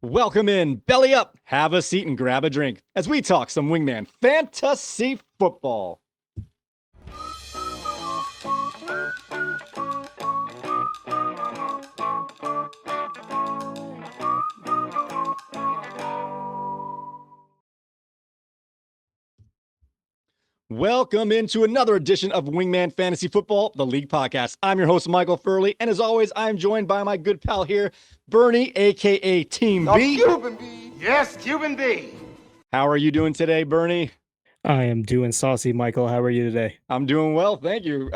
Welcome in, belly up, have a seat, and grab a drink as we talk some Wingman Fantasy Football. Welcome into another edition of Wingman Fantasy Football, the League Podcast. I'm your host, Michael Furley, and as always, I'm joined by my good pal here, Bernie, aka Team B. Cuban B. Yes, Cuban B. How are you doing today, Bernie? I am doing saucy, Michael. How are you today? I'm doing well, thank you.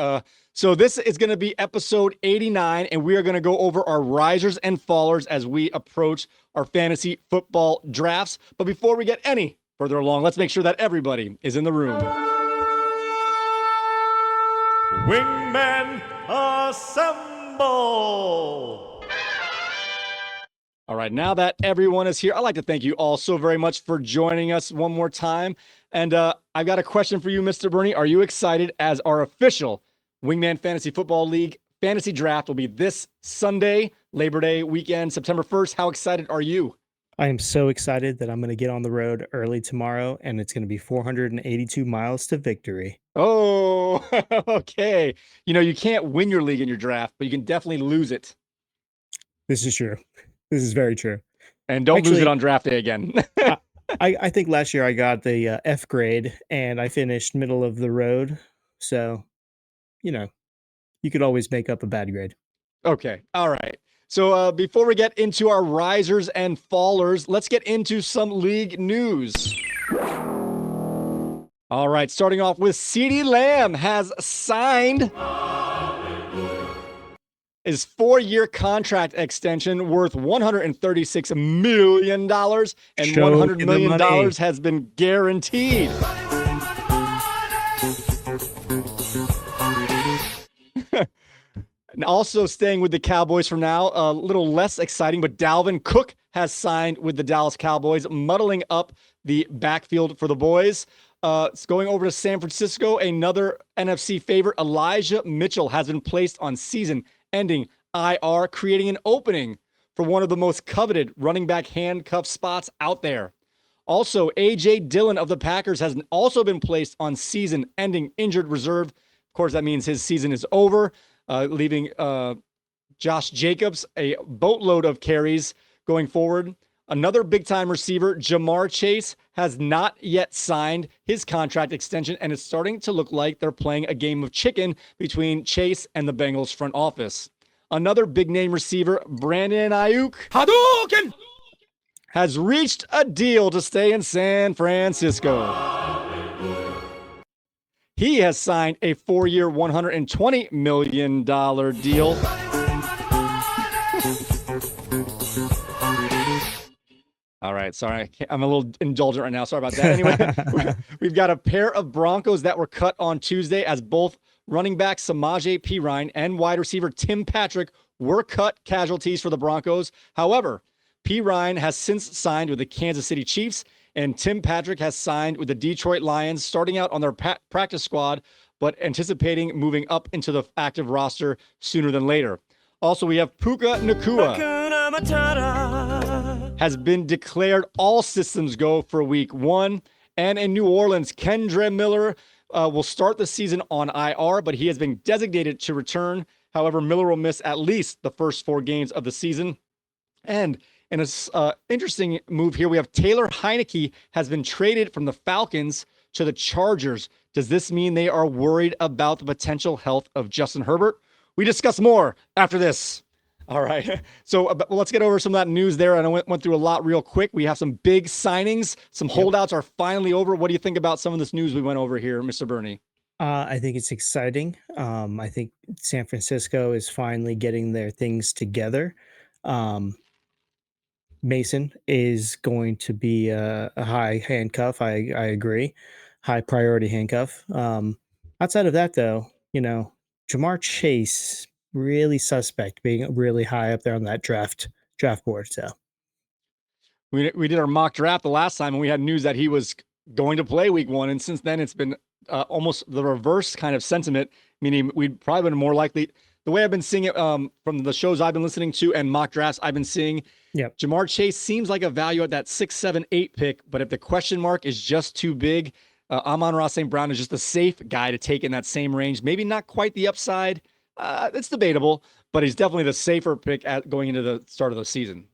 So this is going to be episode 89, and we are going to go over our risers and fallers as we approach our fantasy football drafts. But before we get any further along, let's make sure that everybody is in the room. Wingmen assemble! All right, now that everyone is here, I'd like to thank you all so very much for joining us one more time. And I've got a question for you, Mr. Bernie. Are you excited as our official Wingman Fantasy Football League fantasy draft will be this Sunday, Labor Day weekend, September 1st? How excited are you? I am so excited that I'm going to get on the road early tomorrow, and it's going to be 482 miles to victory. Oh, okay. You know, you can't win your league in your draft, but you can definitely lose it. This is true. This is very true. And don't lose it on draft day again. I think last year I got the F grade, and I finished middle of the road. So, you know, you could always make up a bad grade. Okay. All right. So before we get into our risers and fallers, let's get into some league news. All right. Starting off with CeeDee Lamb has signed his 4-year contract extension worth $136 million, and $100 million has been guaranteed. And also staying with the Cowboys for now, a little less exciting, but Dalvin Cook has signed with the Dallas Cowboys, muddling up the backfield for the boys. It's going over to San Francisco. Another NFC favorite, Elijah Mitchell, has been placed on season-ending IR, creating an opening for one of the most coveted running back handcuff spots out there. Also, A.J. Dillon of the Packers has also been placed on season-ending injured reserve. Of course, that means his season is over. Leaving Josh Jacobs a boatload of carries going forward. Another big-time receiver, Jamar Chase, has not yet signed his contract extension, and it's starting to look like they're playing a game of chicken between Chase and the Bengals front office. Another big-name receiver, Brandon Ayuk, Hadouken, has reached a deal to stay in San Francisco. He has signed a 4-year, $120 million deal. All right, sorry. I'm a little indulgent right now. Sorry about that. Anyway, we've got a pair of Broncos that were cut on Tuesday as both running back Samaje Perine and wide receiver Tim Patrick were cut casualties for the Broncos. However, Perine has since signed with the Kansas City Chiefs, and Tim Patrick has signed with the Detroit Lions, starting out on their practice squad, but anticipating moving up into the active roster sooner than later. Also, we have Puka Nacua has been declared all systems go for week 1. And in New Orleans, Kendre Miller will start the season on IR, but he has been designated to return. However, Miller will miss at least the first 4 games of the season. And in an interesting move here, we have Taylor Heineke has been traded from the Falcons to the Chargers. Does this mean they are worried about the potential health of Justin Herbert? We discuss more after this. All right. So let's get over some of that news there. And I went through a lot real quick. We have some big signings. Some holdouts are finally over. What do you think about some of this news we went over here, Mr. Bernie? I think it's exciting. I think San Francisco is finally getting their things together. Mason is going to be a high handcuff. I agree. High priority handcuff. Outside of that, though, Jamar Chase, really suspect being really high up there on that draft board. So we did our mock draft the last time, and we had news that he was going to play week 1. And since then, it's been almost the reverse kind of sentiment, meaning we'd probably been more likely the way I've been seeing it from the shows I've been listening to and mock drafts I've been seeing, Yep. Jamar Chase seems like a value at that 6, 7, 8 pick. But if the question mark is just too big, Amon-Ra St. Brown is just a safe guy to take in that same range. Maybe not quite the upside. It's debatable, but he's definitely the safer pick at going into the start of the season.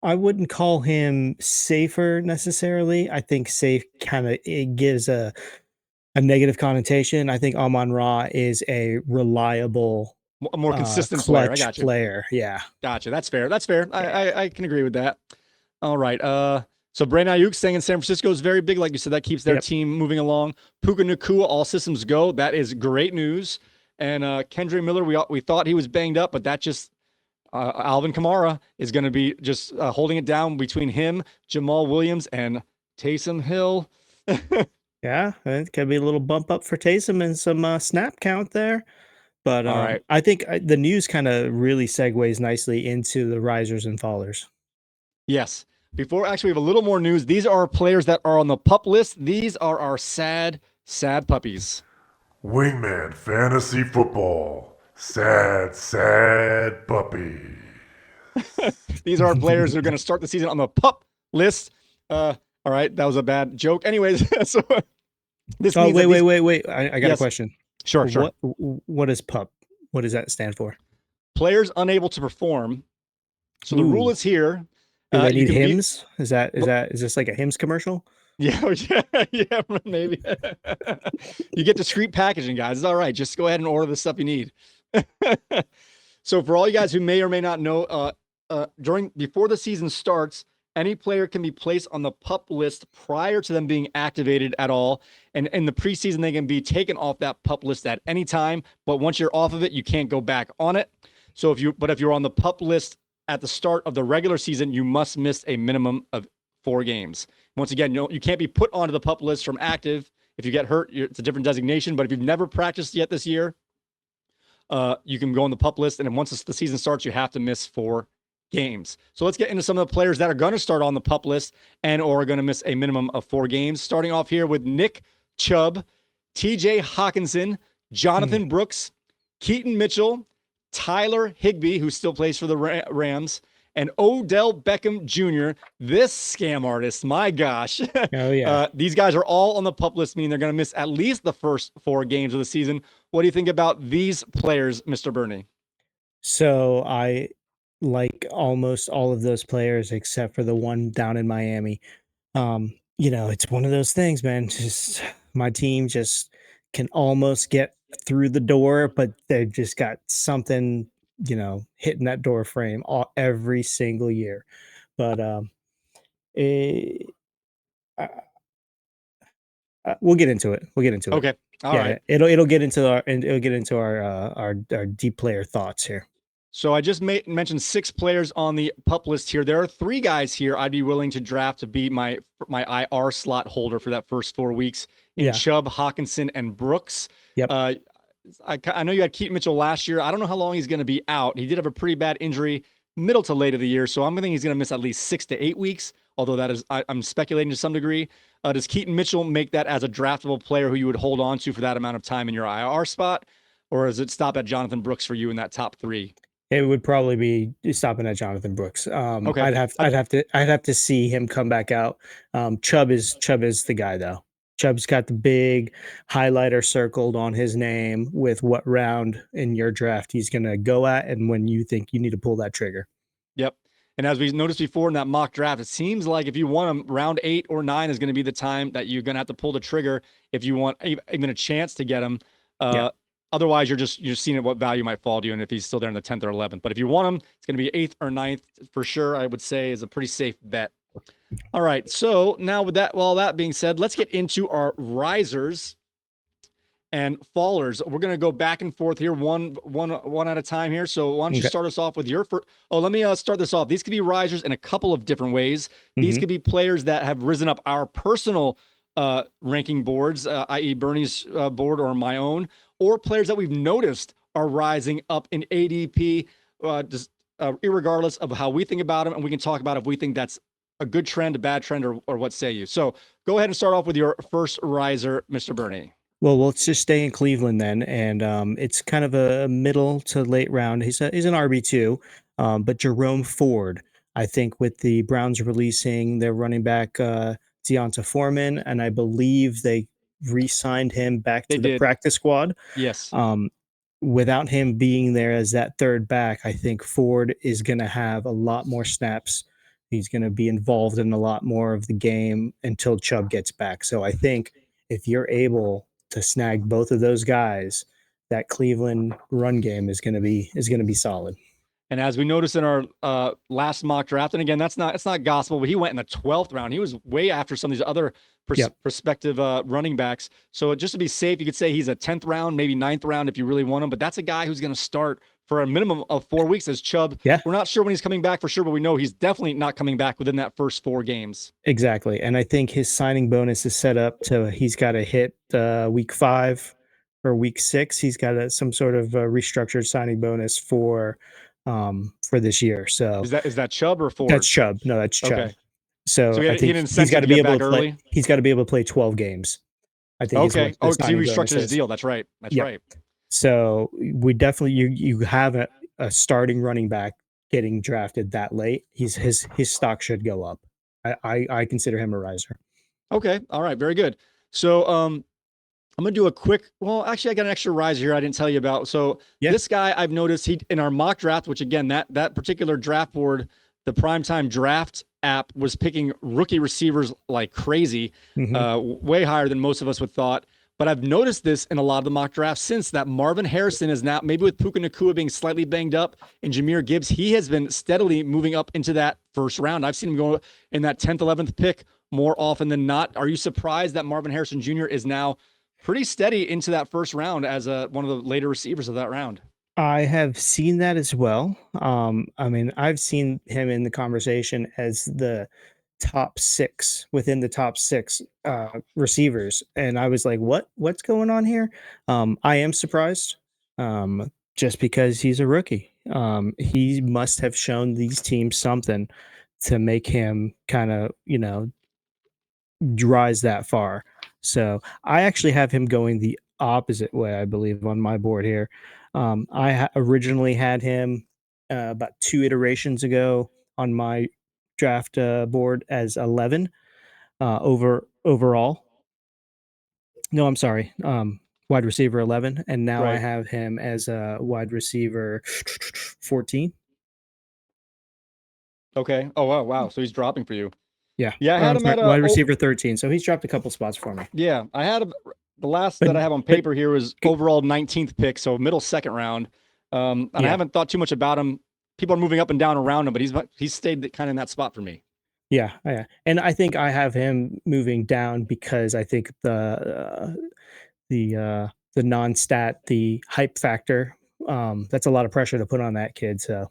I wouldn't call him safer necessarily. I think safe kind of it gives a negative connotation. I think Amon-Ra is a reliable, A more consistent player. I clutch got you. player. Yeah. Gotcha. That's fair. That's fair. I can agree with that. All right. So Brandon Ayuk staying in San Francisco is very big. Like you said, that keeps their team moving along. Puka Nacua, all systems go. That is great news. And Kendre Miller, we thought he was banged up, but that just Alvin Kamara is going to be just holding it down between him, Jamal Williams, and Taysom Hill. Yeah, it could be a little bump up for Taysom and some snap count there. But All right. I think the news kind of really segues nicely into the risers and fallers. Yes. Before, actually, we have a little more news. These are players that are on the pup list. These are our sad, sad puppies. Wingman Fantasy Football. Sad, sad puppy. These are our players who are going to start the season on the pup list. All right, that was a bad joke. Anyways, so this means wait. I got a question. Sure. What is PUP? What does that stand for? Players unable to perform. So the rule is here. Do they need hymns? Is this like a hymns commercial? Yeah, maybe. You get discreet packaging, guys. It's all right. Just go ahead and order the stuff you need. So for all you guys who may or may not know, before the season starts, any player can be placed on the pup list prior to them being activated at all. And in the preseason, they can be taken off that pup list at any time. But once you're off of it, you can't go back on it. So if you're on the pup list at the start of the regular season, you must miss a minimum of 4 games. Once again, you can't be put onto the pup list from active. If you get hurt, it's a different designation. But if you've never practiced yet this year, you can go on the pup list. And then once the season starts, you have to miss 4 games. So let's get into some of the players that are going to start on the pup list and or are going to miss a minimum of 4 games. Starting off here with Nick Chubb, TJ Hawkinson, Jonathan Brooks, Keaton Mitchell, Tyler Higbee, who still plays for the Rams, and Odell Beckham Jr., this scam artist, my gosh. Oh, yeah. These guys are all on the pup list, meaning they're going to miss at least the first 4 games of the season. What do you think about these players, Mr. Bernie? So I like almost all of those players except for the one down in Miami. It's one of those things, man. Just my team just can almost get through the door, but they've just got something, hitting that door frame every single year. But we'll get into it. Okay. All right. It'll get into our deep player thoughts here. So I just mentioned 6 players on the pup list here. There are 3 guys here I'd be willing to draft to be my IR slot holder for that first 4 weeks in Chubb, Hawkinson, and Brooks. Yep. I know you had Keaton Mitchell last year. I don't know how long he's going to be out. He did have a pretty bad injury middle to late of the year, so I'm thinking he's going to miss at least 6 to 8 weeks, although that is I'm speculating to some degree. Does Keaton Mitchell make that as a draftable player who you would hold on to for that amount of time in your IR spot, or does it stop at Jonathan Brooks for you in that top 3? It would probably be stopping at Jonathan Brooks. Okay. I'd have to see him come back out. Chubb is the guy though. Chubb's got the big highlighter circled on his name with what round in your draft he's going to go at and when you think you need to pull that trigger. Yep. And as we noticed before in that mock draft, it seems like if you want him, round 8 or 9 is going to be the time that you're going to have to pull the trigger if you want even a chance to get him. Otherwise, you're seeing what value might fall to you, and if he's still there in the 10th or 11th. But if you want him, it's going to be 8th or 9th for sure. I would say is a pretty safe bet. All right. So now with that, all that being said, let's get into our risers and fallers. We're going to go back and forth here, one at a time here. So why don't you start us off with your first? Oh, let me start this off. These could be risers in a couple of different ways. These could be players that have risen up our personal ranking boards, i.e. Bernie's board or my own, or players that we've noticed are rising up in ADP, irregardless of how we think about them. And we can talk about if we think that's a good trend, a bad trend, or what say you. So go ahead and start off with your first riser, Mr. Bernie. Well, let's just stay in Cleveland then, and it's kind of a middle to late round. He's an RB2, but Jerome Ford, I think, with the Browns releasing their running back Deonta Foreman, and I believe they re-signed him back They to the did. practice squad. Yes. Um, Without him being there as that third back, I think Ford is going to have a lot more snaps. He's going to be involved in a lot more of the game until Chubb gets back. So I think if you're able to snag both of those guys, that Cleveland run game is going to be solid. And as we noticed in our last mock draft, and again, it's not gospel, but he went in the 12th round. He was way after some of these other Yep. prospective running backs. So just to be safe, you could say he's a 10th round, maybe 9th round if you really want him. But that's a guy who's going to start for a minimum of 4 weeks as Chubb. Yeah. We're not sure when he's coming back for sure, but we know he's definitely not coming back within that first 4 games. Exactly. And I think his signing bonus is set up to he's got to hit week 5 or week 6. He's got some sort of restructured signing bonus for this year. So Is that Chubb or Ford? that's Chubb. No, that's Chubb. Okay. So So he I had think an he's incentive got to to be get able back to play. early. He's got to be able to play 12 games. I think. Okay. Is what the Because he signing bonus restructured his is. deal. That's right. That's Yep. right. So we definitely you have a starting running back getting drafted that late. His stock should go up. I consider him a riser. Okay. All right. Very good. So I'm gonna do a quick. Well, actually, I got an extra riser here I didn't tell you about. So Yeah. this guy, I've noticed he in our mock draft, which again that particular draft board, the Primetime Draft app was picking rookie receivers like crazy, way higher than most of us would thought. But I've noticed this in a lot of the mock drafts since that Marvin Harrison is now, maybe with Puka Nacua being slightly banged up and Jahmyr Gibbs, he has been steadily moving up into that first round. I've seen him go in that 10th, 11th pick more often than not. Are you surprised that Marvin Harrison Jr. is now pretty steady into that first round as one of the later receivers of that round? I have seen that as well. I mean, I've seen him in the conversation as the top 6 within the top 6 receivers, and I was like, What's going on here?" I am surprised, just because he's a rookie. He must have shown these teams something to make him kind of rise that far. So I actually have him going the opposite way, I believe, on my board here. Originally had him about 2 iterations ago on my draft board as 11 overall. No, I'm sorry, wide receiver 11, and now I Right. have him as a wide receiver 14. Okay. Oh wow. So he's dropping for you. Yeah, Yeah, I or had I'm him sorry, at wide receiver 13. So he's dropped a couple spots for me. yeah, I had the last But that I have on but paper here was overall 19th pick, so middle second round. And I yeah. haven't thought too much about him. People are moving up and down around him, but he's stayed kind of in that spot for me. Yeah, yeah, and I think I have him moving down because I think the non-stat, the hype factor, that's a lot of pressure to put on that kid. So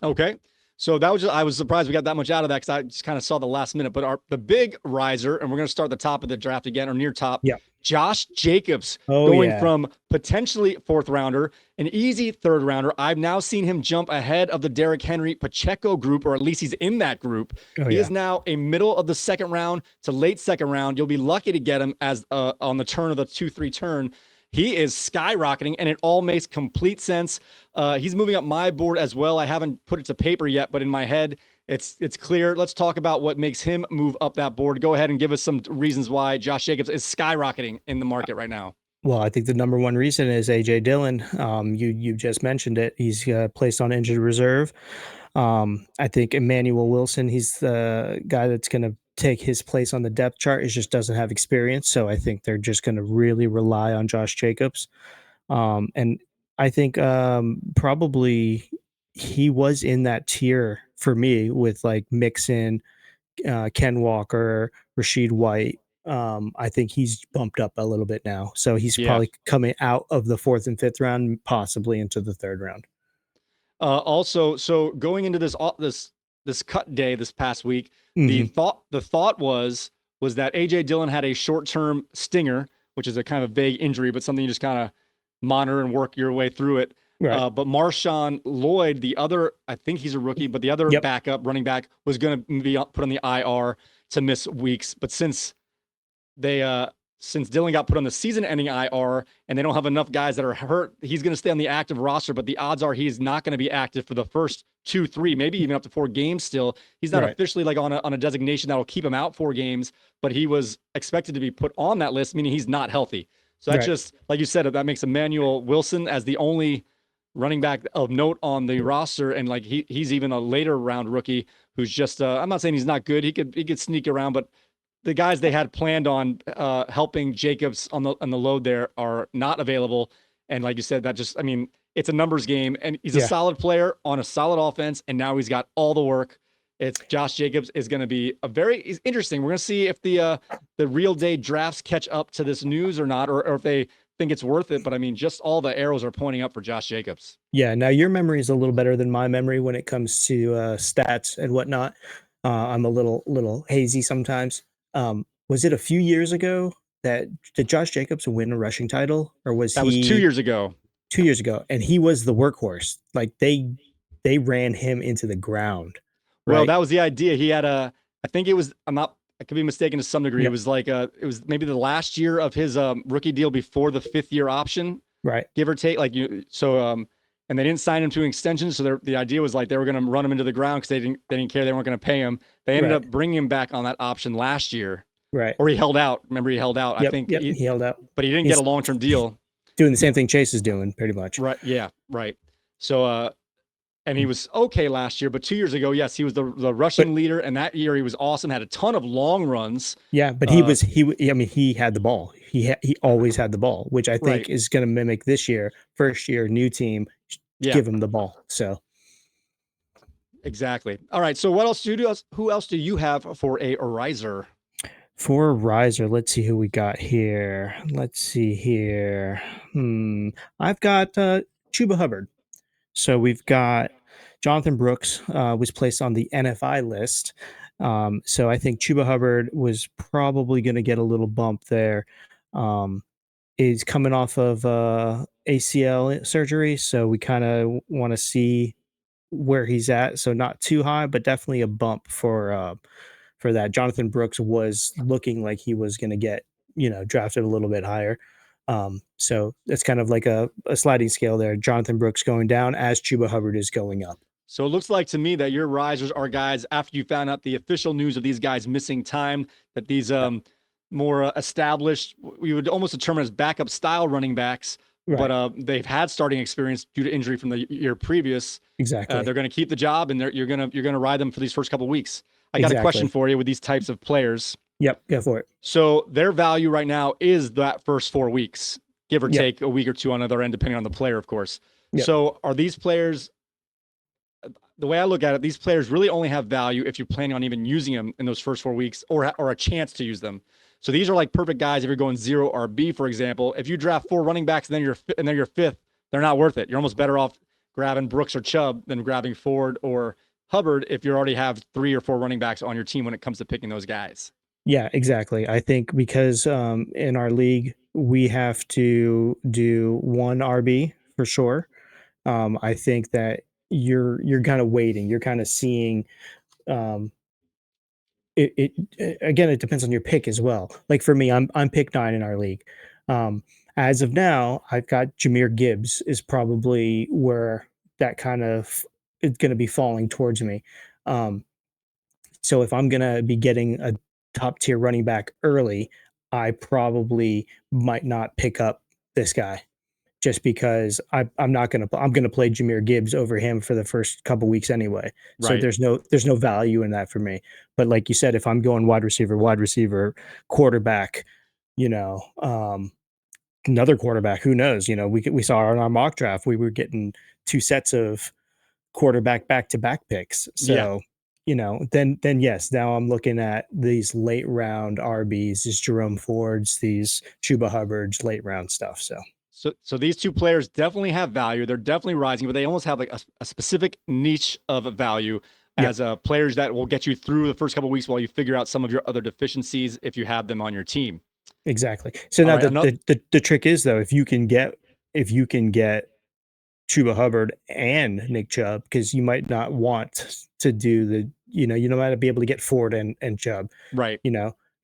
Okay. So that was I was surprised we got that much out of that because I just kind of saw the last minute. But the big riser, and we're going to start at the top of the draft again or near top. yeah, Josh Jacobs oh going yeah, from potentially 4th rounder, an easy 3rd rounder. I've now seen him jump ahead of the Derrick Henry Pacheco group, or at least he's in that group. oh He yeah. is now a middle of the 2nd round to late 2nd round. You'll be lucky to get him as on the turn of the 2-3 turn. He is skyrocketing, and it all makes complete sense. He's moving up my board as well. I haven't put it to paper yet, but in my head, it's clear. Let's talk about what makes him move up that board. Go ahead and give us some reasons why Josh Jacobs is skyrocketing in the market right now. Well, I think the number one reason is AJ Dillon. You just mentioned it. He's placed on injured reserve. I think Emmanuel Wilson, he's the guy that's going to take his place on the depth chart. He just doesn't have experience, so I think they're just going to really rely on Josh Jacobs. And I think probably he was in that tier for me with like Mixon, Ken Walker, Rashid White. I think he's bumped up a little bit now, so he's Yeah. probably coming out of the 4th and 5th round, possibly into the 3rd round. Also, so going into this cut day this past week, the Mhm. thought was that AJ Dillon had a short-term stinger, which is a kind of vague injury, but something you just kind of monitor and work your way through it. Right. But Marshawn Lloyd, the other, I think he's a rookie, but the other Yep. backup running back was going to be put on the IR to miss weeks. But since they since Dillon got put on the season-ending IR and they don't have enough guys that are hurt, he's going to stay on the active roster, but the odds are he's not going to be active for the first 2, 3, maybe even up to 4 games still. He's not officially like on a designation that will keep him out 4 games, but he was expected to be put on that list, meaning he's not healthy. So that just, like you said, that makes Emmanuel Wilson as the only running back of note on the roster, and like he's even a later round rookie who's just I'm not saying he's not good. He could sneak around, but the guys they had planned on helping Jacobs on the load there are not available. And like you said, that just, I mean, it's a numbers game, and he's a solid player on a solid offense, and now he's got all the work. It's Josh Jacobs is going to be it's interesting. We're going to see if the real day drafts catch up to this news or not, or if they think it's worth it. But I mean, just all the arrows are pointing up for Josh Jacobs. Yeah. Now your memory is a little better than my memory when it comes to stats and whatnot. I'm a little hazy sometimes. Was it a few years ago that did Josh Jacobs win a rushing title, or was that was 2 years ago? 2 years ago, and he was the workhorse. Like they ran him into the ground. Right? Well, that was the idea. He had I think it was, I could be mistaken to some degree. It was like it was maybe the last year of his rookie deal before the 5th year option, right? Give or take. And they didn't sign him to an extension, so the idea was like they were going to run him into the ground because they didn't care. They weren't going to pay him. They ended up bringing him back on that option last year. Right. Or he held out. Remember, he held out. I think he held out. But he didn't get a long-term deal. Doing the same thing Chase is doing, pretty much. Right. Yeah. Right. So, and he was okay last year, but 2 years ago, yes, he was the rushing leader, and that year he was awesome. Had a ton of long runs. Yeah, but he had the ball. He always had the ball, which I think is going to mimic this year. First year, new team, give him the ball. So. Exactly. All right. So what else who else do you have for a riser? For a riser, let's see who we got here. Let's see here. I've got Chuba Hubbard. So we've got Jonathan Brooks was placed on the NFI list. So I think Chuba Hubbard was probably going to get a little bump there. Is coming off of ACL surgery, so we kind of want to see where he's at. So not too high, but definitely a bump for that. Jonathan Brooks was looking like he was going to get, drafted a little bit higher. So it's kind of like a sliding scale there. Jonathan Brooks going down as Chuba Hubbard is going up. So it looks like to me that your risers are guys after you found out the official news of these guys missing time, that these more established, we would almost determine as backup style running backs, but they've had starting experience due to injury from the year previous. Exactly. They're going to keep the job, and you're going to ride them for these first couple of weeks. I got a question for you with these types of players. Yep, go for it. So their value right now is that first 4 weeks, give or take a week or two on the other end, depending on the player, of course. Yep. So are these players, the way I look at it, these players really only have value if you're planning on even using them in those first 4 weeks or a chance to use them. So these are like perfect guys if you're going 0 RB, for example. If you draft 4 running backs and then you're 5th, they're not worth it. You're almost better off grabbing Brooks or Chubb than grabbing Ford or Hubbard if you already have 3 or 4 running backs on your team when it comes to picking those guys. Yeah, exactly. I think because in our league, we have to do 1 RB for sure. I think that you're kind of waiting. You're kind of seeing it again, it depends on your pick as well. Like for me, I'm pick 9 in our league. As of now, I've got Jahmyr Gibbs is probably where that kind of it's going to be falling towards me. So if I'm going to be getting a top tier running back early, I probably might not pick up this guy just because I'm going to play Jahmyr Gibbs over him for the first couple weeks anyway. So there's no value in that for me. But like you said, if I'm going wide receiver, quarterback, another quarterback, who knows? We saw in our mock draft, we were getting 2 sets of quarterback back-to-back picks. So, then yes, now I'm looking at these late round RBs, these Jerome Fords, these Chuba Hubbards, late round stuff. So these 2 players definitely have value. They're definitely rising, but they almost have like a specific niche of value as players that will get you through the first couple of weeks while you figure out some of your other deficiencies if you have them on your team. Exactly. So now the trick is though, if you can get Chuba Hubbard and Nick Chubb, because you might not want to do you might not be able to get Ford and Chubb. Right.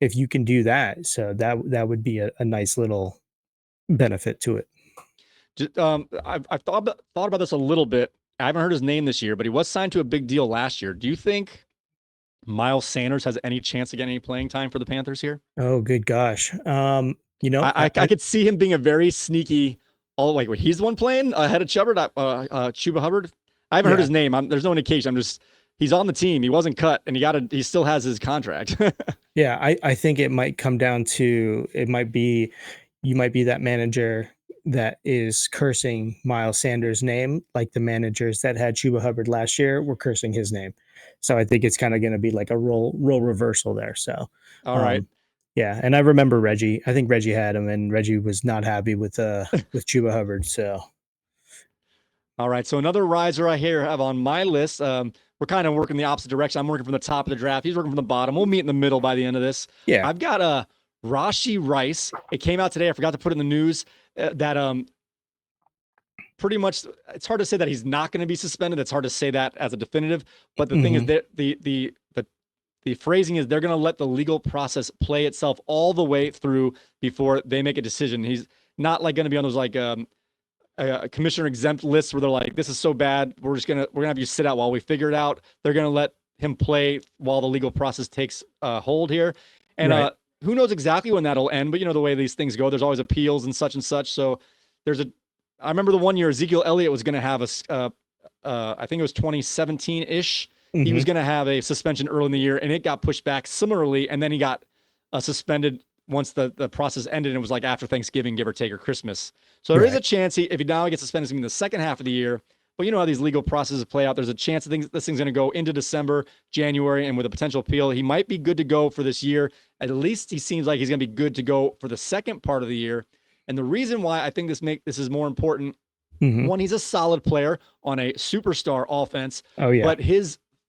if you can do that, so that would be a nice little benefit to it. I've thought about this a little bit. I haven't heard his name this year, but he was signed to a big deal last year. Do you think Miles Sanders has any chance to get any playing time for the Panthers here? Oh, good gosh. I could see him being a very sneaky. All like he's the one playing ahead of Chuba Hubbard. I haven't heard Yeah. his name. There's no indication. He's on the team. He wasn't cut, and he still has his contract. Yeah, I think it might come down to you might be that manager that is cursing Miles Sanders' name, like the managers that had Chuba Hubbard last year were cursing his name. So I think it's kind of going to be like a role reversal there. So, All right. um, yeah, and I remember Reggie. I think Reggie had him, and Reggie was not happy with Chuba Hubbard. So All right. So another riser I have on my list. We're kind of working the opposite direction. I'm working from the top of the draft. He's working from the bottom. We'll meet in the middle by the end of this. yeah, I've got Rashi Rice. It came out today. I forgot to put it in the news that pretty much it's hard to say that he's not going to be suspended. It's hard to say that as a definitive. But the thing is that the phrasing is they're going to let the legal process play itself all the way through before they make a decision. He's not like going to be on those like a commissioner exempt list where they're like, this is so bad, we're gonna have you sit out while we figure it out. They're gonna let him play while the legal process takes hold here, and right. who knows exactly when that'll end. But you know the way these things go, there's always appeals and such. So I remember the one year Ezekiel Elliott was gonna have I think it was 2017 ish. He was gonna have a suspension early in the year, and it got pushed back similarly, and then he got suspended once the process ended, and it was like after Thanksgiving, give or take, or Christmas. So there is a chance if he now gets suspended, it's going to be the second half of the year. But you know how these legal processes play out. There's a chance that this thing's going to go into December, January, and with a potential appeal, he might be good to go for this year. At least he seems like he's going to be good to go for the second part of the year. And the reason why I think this is more important, one, he's a solid player on a superstar offense. Oh yeah. But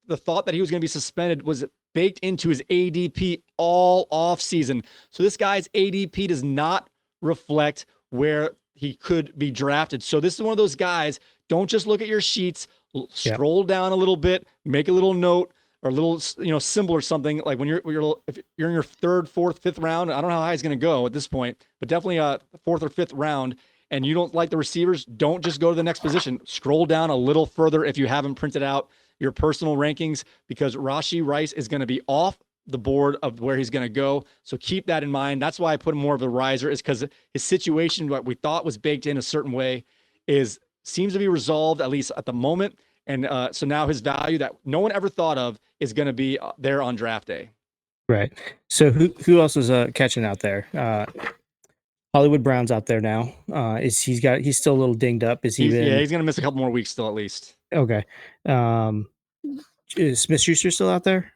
the thought that he was going to be suspended was baked into his ADP all off season. So this guy's ADP does not reflect where he could be drafted. So this is one of those guys, don't just look at your sheets, scroll down a little bit, make a little note or a little, symbol or something. Like when if you're in your third, fourth, fifth round, I don't know how high he's going to go at this point, but definitely a fourth or fifth round, and you don't like the receivers, don't just go to the next position. Scroll down a little further if you haven't printed out your personal rankings, because Rashi Rice is going to be off the board of where he's going to go. So keep that in mind. That's why I put him more of a riser, is because his situation, what we thought was baked in a certain way, seems to be resolved, at least at the moment. And so now his value that no one ever thought of is going to be there on draft day. Right. So who else is catching out there? Hollywood Brown's out there now. He's still a little dinged up. Is he? He's going to miss a couple more weeks still at least. Okay. Is Smith-Schuster still out there?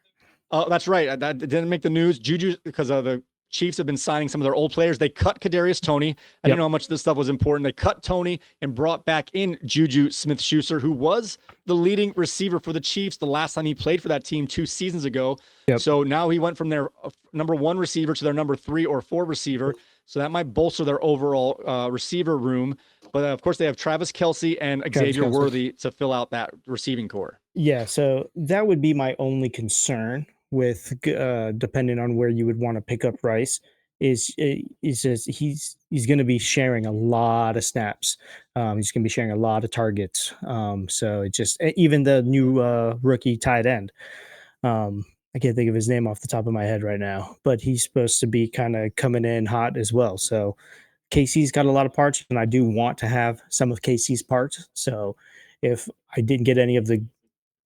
Oh, that's right. That didn't make the news. Juju, because the Chiefs have been signing some of their old players. They cut Kadarius Toney. I didn't know how much this stuff was important. They cut Toney and brought back in Juju Smith-Schuster, who was the leading receiver for the Chiefs the last time he played for that team 2 seasons ago. Yep. So now he went from their number 1 receiver to their number 3 or 4 receiver. So that might bolster their overall receiver room. But of course, they have Travis Kelce and Xavier Worthy to fill out that receiving core. Yeah, so that would be my only concern with depending on where you would want to pick up Rice is just he's going to be sharing a lot of snaps. He's going to be sharing a lot of targets. So it just even the new rookie tight end. I can't think of his name off the top of my head right now, but he's supposed to be kind of coming in hot as well. So KC's got a lot of parts, and I do want to have some of KC's parts. So if I didn't get any of the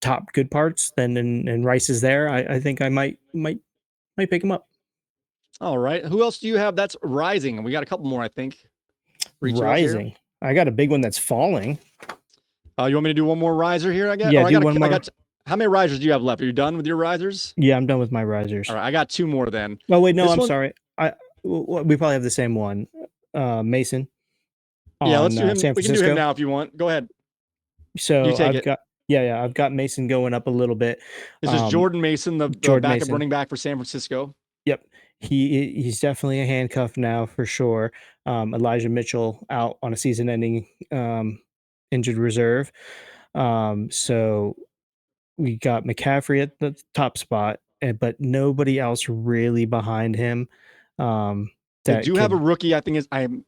top good parts, then and Rice is there, I think I might pick him up. All right. Who else do you have that's rising? We got a couple more, I think. Rising. I got a big one that's falling. You want me to do one more riser here? I guess. Yeah, one more. How many risers do you have left? Are you done with your risers? Yeah, I'm done with my risers. All right, I got 2 more then. Oh wait, no, I'm sorry. We probably have the same one. Mason. Yeah, let's do him. San Francisco. We can do him now if you want. Go ahead. So I've got Mason going up a little bit. This is Jordan Mason, the backup running back for San Francisco. Yep. He's definitely a handcuff now for sure. Elijah Mitchell out on a season-ending injured reserve. So we got McCaffrey at the top spot, but nobody else really behind him. They That do have a could, rookie. I think is I don't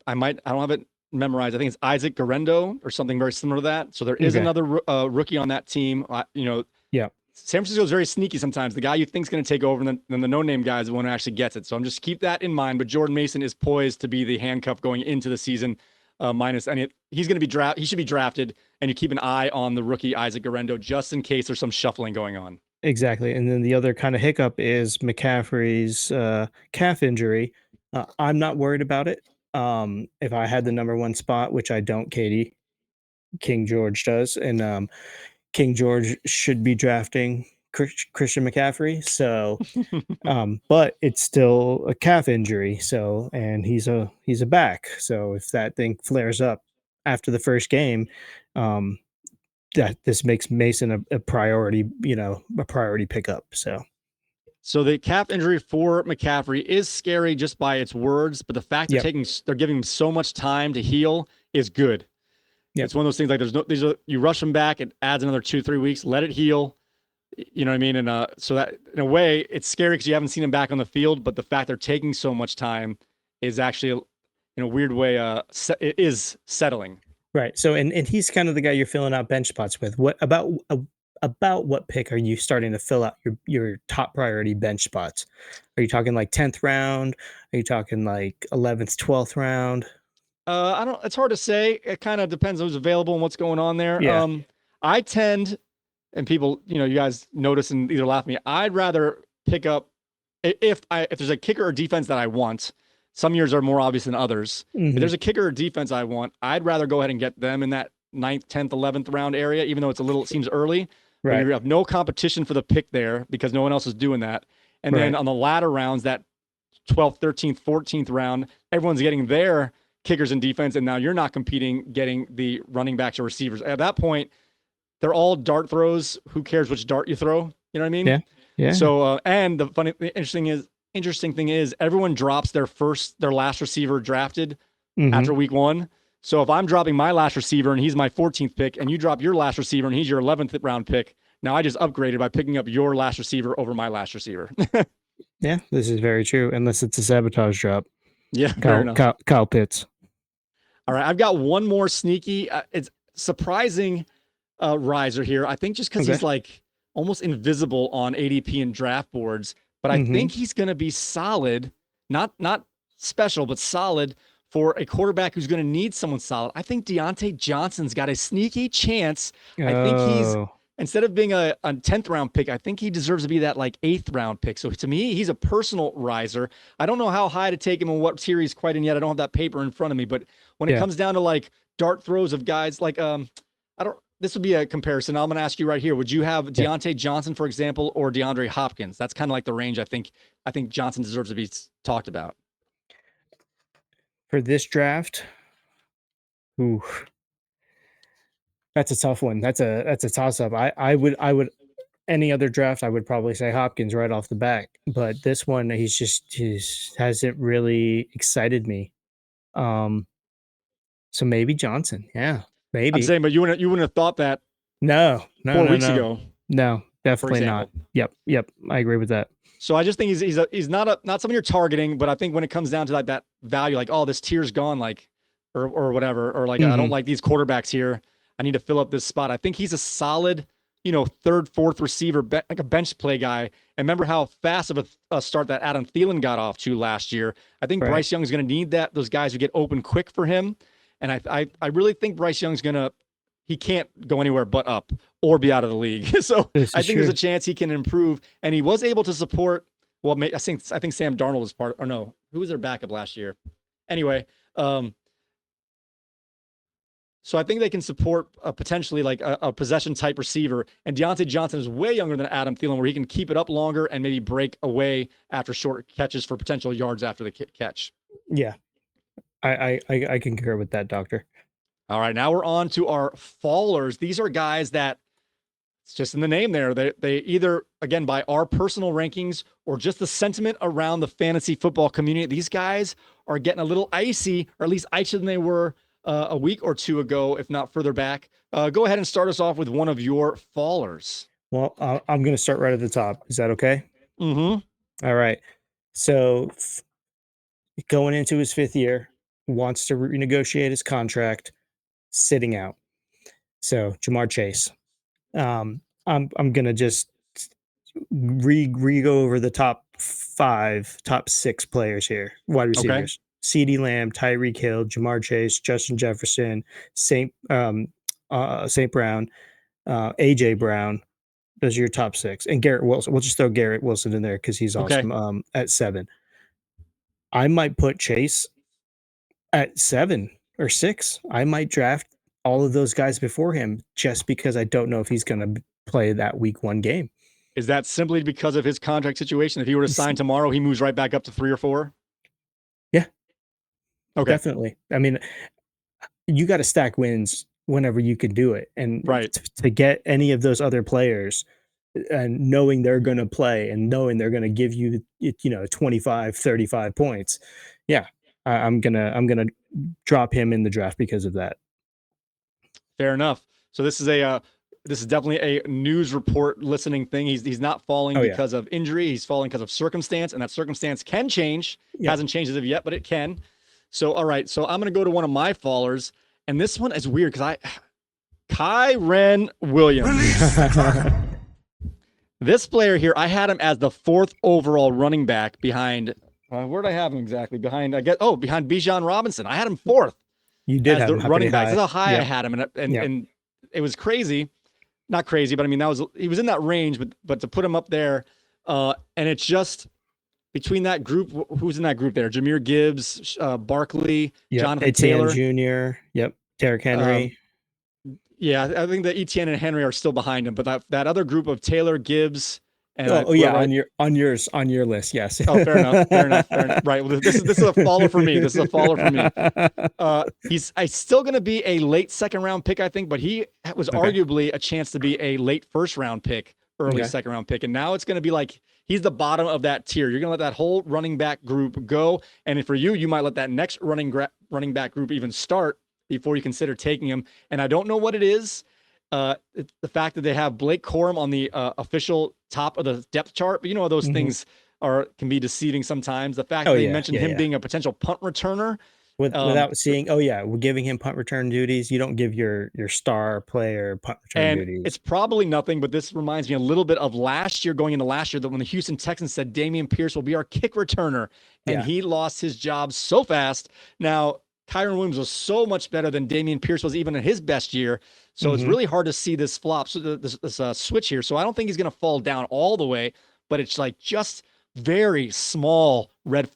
have it memorized. I think it's Isaac Garendo or something very similar to that. So there is okay. another rookie on that team. Yeah. San Francisco is very sneaky sometimes. The guy you think is going to take over, and then the no-name guy is the one who actually gets it. So I'm just keep that in mind. But Jordan Mason is poised to be the handcuff going into the season. Minus any, he's going to be He should be drafted, and you keep an eye on the rookie Isaac Garendo just in case there's some shuffling going on. Exactly. And then the other kind of hiccup is McCaffrey's calf injury. I'm not worried about it. If I had the number one spot, which I don't, Katie, King George does, and King George should be drafting Christian McCaffrey. So, but it's still a calf injury. So, and he's a back. So if that thing flares up after the first game, that this makes Mason a priority, a priority pickup. So the calf injury for McCaffrey is scary just by its words, but the fact Yep. they're giving him so much time to heal is good. Yep. It's one of those things like you rush him back, it adds another 2-3 weeks, let it heal. You know what I mean? And so that in a way it's scary because you haven't seen him back on the field, but the fact they're taking so much time is actually in a weird way it is settling. Right. So and he's kind of the guy you're filling out bench spots with. What about what pick are you starting to fill out your top priority bench spots? Are you talking like 10th round? Are you talking like 11th, 12th round? I don't. It's hard to say. It kind of depends on who's available and what's going on there. Yeah. I tend, and people, you guys notice and either laugh at me. I'd rather pick up if there's a kicker or defense that I want. Some years are more obvious than others. If there's a kicker or defense I want, I'd rather go ahead and get them in that 9th, 10th, 11th round area, even though it seems early. Right. But you have no competition for the pick there because no one else is doing that. And then on the latter rounds, that 12th, 13th, 14th round, everyone's getting their kickers and defense, and now you're not competing getting the running backs or receivers. At that point, they're all dart throws. Who cares which dart you throw? You know what I mean? Yeah. Yeah. So, and the interesting thing is everyone drops their last receiver drafted after week 1. So if I'm dropping my last receiver and he's my 14th pick, and you drop your last receiver and he's your 11th round pick, now I just upgraded by picking up your last receiver over my last receiver. Yeah, this is very true. Unless it's a sabotage drop. Yeah, fair enough. Kyle Pitts. All right, I've got one more sneaky. It's surprising riser here. I think just because he's like almost invisible on ADP and draft boards, but I think he's going to be solid, not special, but solid for a quarterback who's going to need someone solid. I think Deontay Johnson's got a sneaky chance. I think he's, instead of being a 10th round pick, I think he deserves to be that like 8th round pick. So to me, he's a personal riser. I don't know how high to take him and what tier he's quite in yet. I don't have that paper in front of me, but when it comes down to like dart throws of guys like, this would be a comparison. I'm going to ask you right here. Would you have Deontay Johnson, for example, or DeAndre Hopkins? That's kind of like the range I think Johnson deserves to be talked about. For this draft, ooh, that's a tough one. That's a toss up. I would any other draft I would probably say Hopkins right off the bat, but this one he hasn't really excited me. So maybe Johnson. Yeah, maybe. I'm saying, but you wouldn't have thought that. No, 4 weeks ago. No, definitely not. Yep. I agree with that. So I just think he's not someone you're targeting, but I think when it comes down to like that value, like, oh, this tier's gone, like, or whatever, or like, I don't like these quarterbacks here, I need to fill up this spot. I think he's a solid, 3rd, 4th receiver, like a bench play guy. And remember how fast of a start that Adam Thielen got off to last year. I think Bryce Young is going to need those guys who get open quick for him. And I really think Bryce Young's he can't go anywhere but up or be out of the league. So I think there's a chance he can improve. And he was able to support, well, I think Sam Darnold is part, or no, who was their backup last year? Anyway, so I think they can support potentially like a possession type receiver. And Deontay Johnson is way younger than Adam Thielen, where he can keep it up longer and maybe break away after short catches for potential yards after the catch. Yeah, I can concur with that, Doctor. All right, now we're on to our fallers. These are guys that, it's just in the name there, they either, again, by our personal rankings or just the sentiment around the fantasy football community, these guys are getting a little icy, or at least icier than they were a week or two ago, if not further back. Go ahead and start us off with one of your fallers. Well, I'm going to start right at the top. Is that okay? Mm-hmm. All right. So going into his 5th year, wants to renegotiate his contract, sitting out. So Jamar Chase. I'm gonna just re go over the top 6 players here. Wide Okay. receivers: CeeDee Lamb, Tyreek Hill, Jamar Chase, Justin Jefferson, Saint Brown, AJ Brown. Those are your top 6, and Garrett Wilson. We'll just throw Garrett Wilson in there because he's Okay. awesome. At 7, I might put Chase at 7 or 6. I might draft all of those guys before him just because I don't know if he's going to play that week 1 game. Is that simply because of his contract situation? If he were to sign tomorrow, he moves right back up to 3 or 4? Yeah, Okay. definitely. I mean, you got to stack wins whenever you can do it. And Right. to get any of those other players and knowing they're going to play and knowing they're going to give you, 25, 35 points. Yeah, I'm going to drop him in the draft because of that. Fair enough. So this is definitely a news report listening thing. He's not falling because of injury. He's falling because of circumstance, and that circumstance can change. Yeah. Hasn't changed as of yet, but it can. So all right. So I'm gonna go to one of my fallers, and this one is weird because Kyren Williams. This player here, I had him as the 4th overall running back behind. Where did I have him exactly? Behind Bijan Robinson. I had him 4th. You did as have the him running backs. high. That's how high I had him, and it was crazy. Not crazy, but I mean he was in that range, but to put him up there, and it's just between that group. Who's in that group there? Jameer Gibbs, Barkley, Jonathan Etienne Taylor Jr. Yep, Derrick Henry. Yeah, I think that Etienne and Henry are still behind him, but that other group of Taylor, Gibbs, and on your list, yes. Oh, fair enough. Right. Well, this is a follow for me. This is a follow for me. He's still going to be a late 2nd round pick, I think, but he was arguably a chance to be a late 1st round pick, early 2nd round pick, and now it's going to be like he's the bottom of that tier. You're going to let that whole running back group go, and for you might let that next running back group even start before you consider taking him. And I don't know what it is. The fact that they have Blake Corum on the official top of the depth chart, but those things can be deceiving sometimes. The fact that they mentioned him being a potential punt returner without seeing, we're giving him punt return duties. You don't give your star player punt return duties. It's probably nothing, but this reminds me a little bit of last year, going into last year, that when the Houston Texans said Dameon Pierce will be our kick returner, and he lost his job so fast. Now, Kyren Williams was so much better than Dameon Pierce was even in his best year. So it's really hard to see this flop, so this switch here. So I don't think he's going to fall down all the way, but it's like just very small red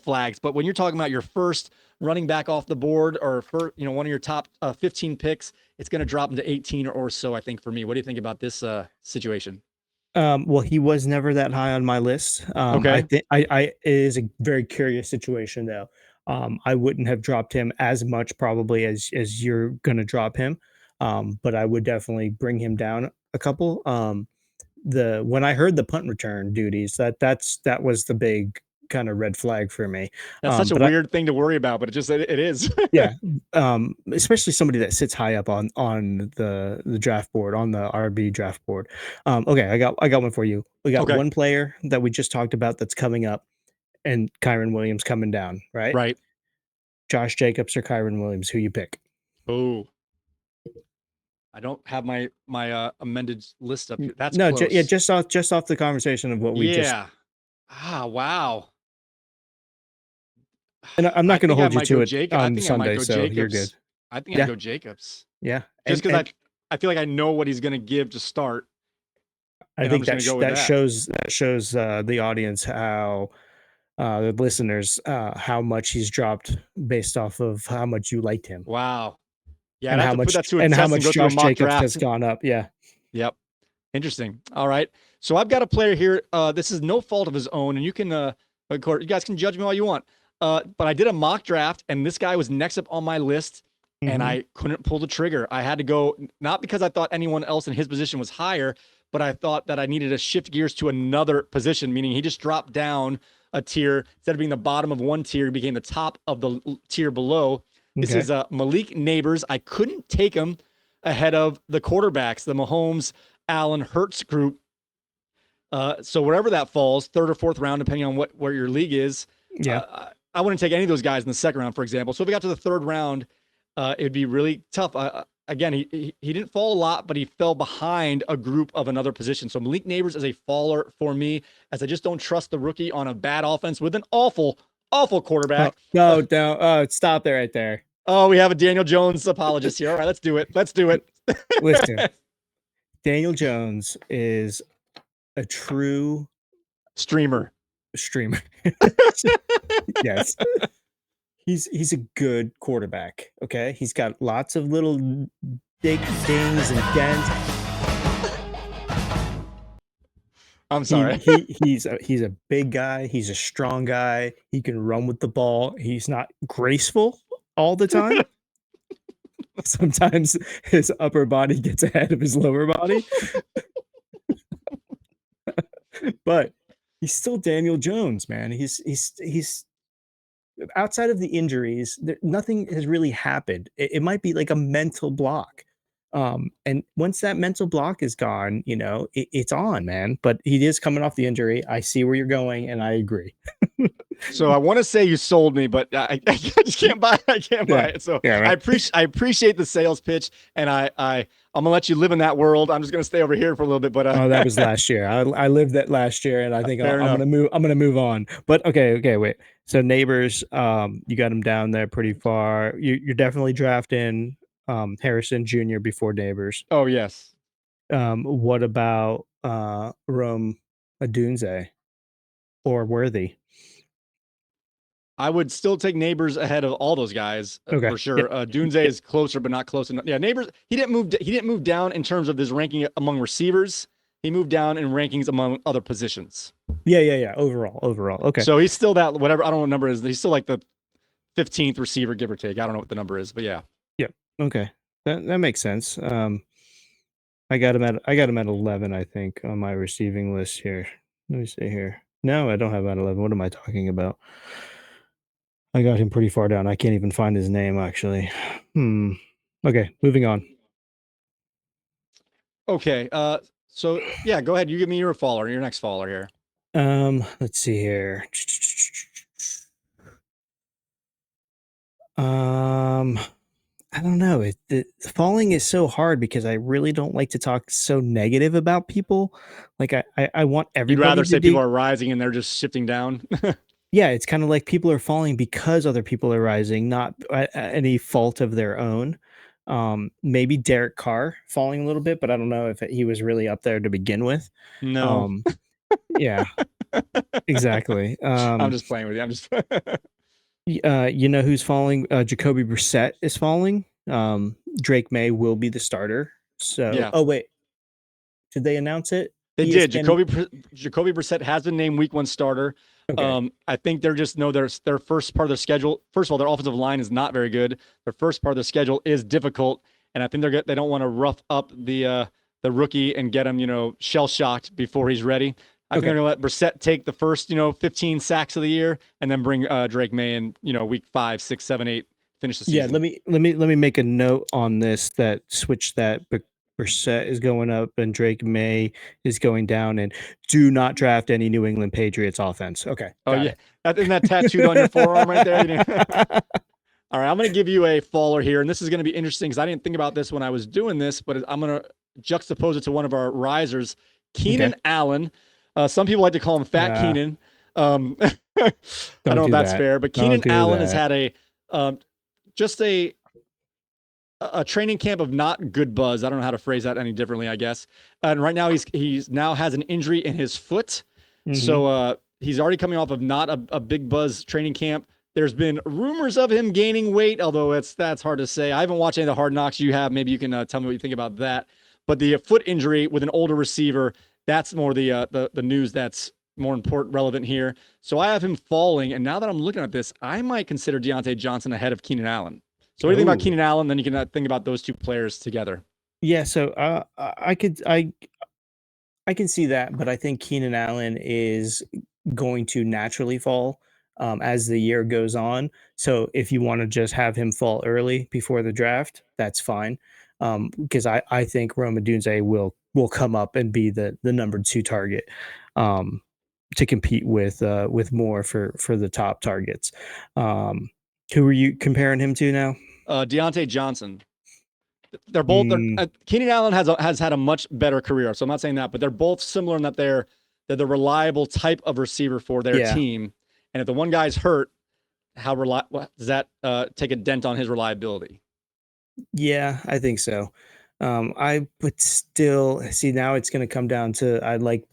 flags. But when you're talking about your first running back off the board, or one of your top 15 picks, it's going to drop into 18 or so, I think, for me. What do you think about this situation? Well, he was never that high on my list. Okay. It is a very curious situation, though. I wouldn't have dropped him as much probably as you're going to drop him. But I would definitely bring him down a couple. When I heard the punt return duties, that was the big kind of red flag for me. That's such a weird thing to worry about, but it is. Yeah. Especially somebody that sits high up on the draft board, on the RB draft board. Okay, I got one for you. We got one player that we just talked about that's coming up, and Kyren Williams coming down, right? Right. Josh Jacobs or Kyren Williams, who you pick? Oh, I don't have my amended list up here. That's no, close. just off the conversation of what we just. Wow. And I'm not going to hold you to it on Sunday, so Jacobs. You're good. I think I'd go Jacobs. Yeah, just because I feel like I know what he's going to give to start. I think that shows the audience how the listeners how much he's dropped based off of how much you liked him. Wow. Yeah, and how much Josh Jacobs has gone up. Yeah. Yep. Interesting. All right. So I've got a player here. This is no fault of his own, and you guys can judge me all you want. But I did a mock draft, and this guy was next up on my list, and I couldn't pull the trigger. I had to go, not because I thought anyone else in his position was higher, but I thought that I needed to shift gears to another position, meaning he just dropped down a tier. Instead of being the bottom of one tier, he became the top of the tier below. This is Malik Neighbors. I couldn't take him ahead of the quarterbacks, the Mahomes, Allen, Hurts group. So wherever that falls, third or fourth round, depending on where your league is, Yeah. I wouldn't take any of those guys in the second round, for example. So if we got to the third round, it'd be really tough. Again, he didn't fall a lot, but he fell behind a group of another position. So Malik Neighbors is a faller for me, as I just don't trust the rookie on a bad offense with an awful quarterback. No, stop there right there. Oh, we have a Daniel Jones apologist here. All right, let's do it. Listen, Daniel Jones is a true Streamer. streamer. Yes. He's a good quarterback. Okay. He's got lots of little big dings and dents. I'm sorry. He's a big guy. He's a strong guy. He can run with the ball. He's not graceful all the time. Sometimes his upper body gets ahead of his lower body. But he's still Daniel Jones, man. He's outside of the injuries, nothing has really happened. It might be like a mental block. And once that mental block is gone, it's on, man. But he is coming off the injury. I see where you're going, and I agree. So I want to say you sold me, but I just can't buy it. I can't buy it. So yeah, right. I appreciate the sales pitch, and I'm gonna let you live in that world. I'm just gonna stay over here for a little bit. But oh, that was last year. I lived that last year, and I think I'm gonna move on. But okay, wait. So Neighbors, you got him down there pretty far. You're definitely drafting Harrison Jr. before Neighbors. Oh yes. What about Rome Adunze or Worthy? I would still take Neighbors ahead of all those guys for sure. Yep. Dunze is closer, but not close enough. Yeah, Neighbors. He didn't move down in terms of his ranking among receivers. He moved down in rankings among other positions. Yeah. Overall. Okay. So he's still that whatever. I don't know what number is. He's still like the 15th receiver, give or take. I don't know what the number is, but yeah. Yep. Okay. That makes sense. I got him at 11, I think, on my receiving list here. Let me see here. No, I don't have him at 11. What am I talking about? I got him pretty far down. I can't even find his name, actually. Okay, moving on. Okay. So yeah, go ahead. You give me your next faller here. Let's see here. I don't know. The falling is so hard because I really don't like to talk so negative about people. Like I want everybody. You'd rather say people are rising and they're just shifting down. Yeah, it's kind of like people are falling because other people are rising, not at any fault of their own. Maybe Derek Carr falling a little bit, but I don't know if he was really up there to begin with. No. Yeah, exactly. I'm just playing with you. I'm just. You know who's falling? Jacoby Brissett is falling. Drake May will be the starter. So, yeah. Oh wait, did they announce it? They did. Jacoby Brissett has been named Week 1 starter. Okay. I think they're just their first part of their schedule. First of all, their offensive line is not very good. Their first part of their schedule is difficult, and I think they don't want to rough up the rookie and get him shell shocked before he's ready. I think they're gonna let Brissett take the first 15 sacks of the year, and then bring Drake May in week 5, 6, 7, 8 finish the season. Yeah, let me make a note on this that switch that Brissett is going up and Drake May is going down, and do not draft any New England Patriots offense. Okay. Oh yeah, isn't that tattooed on your forearm right there? All right, I'm going to give you a faller here, and this is going to be interesting because I didn't think about this when I was doing this, but I'm going to juxtapose it to one of our risers, Keenan Allen. Some people like to call him Fat Keenan. I don't know if that's fair, but Keenan Allen has had a training camp of not good buzz. I don't know how to phrase that any differently, I guess. And right now he's now has an injury in his foot. Mm-hmm. So he's already coming off of not a big buzz training camp. There's been rumors of him gaining weight, although that's hard to say. I haven't watched any of the Hard Knocks you have. Maybe you can tell me what you think about that. But the foot injury with an older receiver, that's more the news that's more important, relevant here. So I have him falling, and now that I'm looking at this, I might consider Deontay Johnson ahead of Keenan Allen. So what do you think about Keenan Allen? Then you can think about those two players together. Yeah, so I can see that, but I think Keenan Allen is going to naturally fall as the year goes on. So if you want to just have him fall early before the draft, that's fine. because I think Rome Odunze will come up and be the number 2 target, to compete with Moore for the top targets. Who are you comparing him to now? Deontay Johnson. They're both. Keenan Allen has had a much better career, so I'm not saying that, but they're both similar in that they're the reliable type of receiver for their team. And if the one guy's hurt, does that take a dent on his reliability? Yeah, I think so. I would still see, now it's going to come down to, I like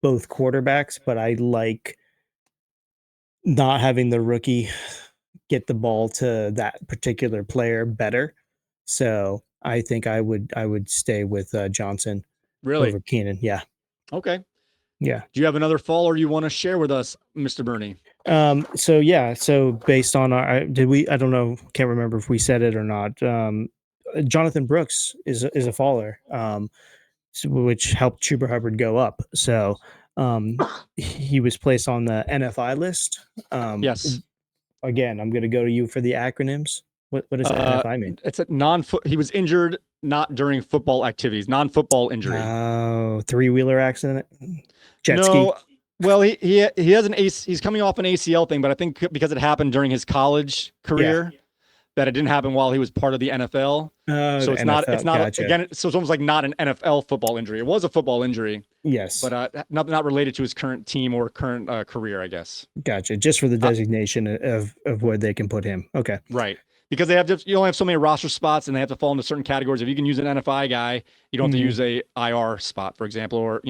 both quarterbacks, but I like not having the rookie get the ball to that particular player better. So I think I would stay with Johnson Really? over Keenan. Yeah. Okay. Yeah. Do you have another faller you want to share with us, Mr. Bernie? So based on I don't know, can't remember if we said it or not. Jonathan Brooks is a faller, which helped Chuba Hubbard go up. So he was placed on the NFI list. Yes. Again, I'm going to go to you for the acronyms. What does NFI mean? It's a he was injured not during football activities, non-football injury. Oh, 3-wheeler accident? Jet no, ski? Well, he has an he's coming off an ACL thing, but I think because it happened during his college career, that it didn't happen while he was part of the NFL. So it's not gotcha. again. So it's almost like not an NFL football injury. It was a football injury. Yes, but not related to his current team or current career, I guess. Gotcha. Just for the designation of where they can put him. Okay. Right. Because they have you only have so many roster spots, and they have to fall into certain categories. If you can use an NFI guy, you don't have to use a IR spot, for example, or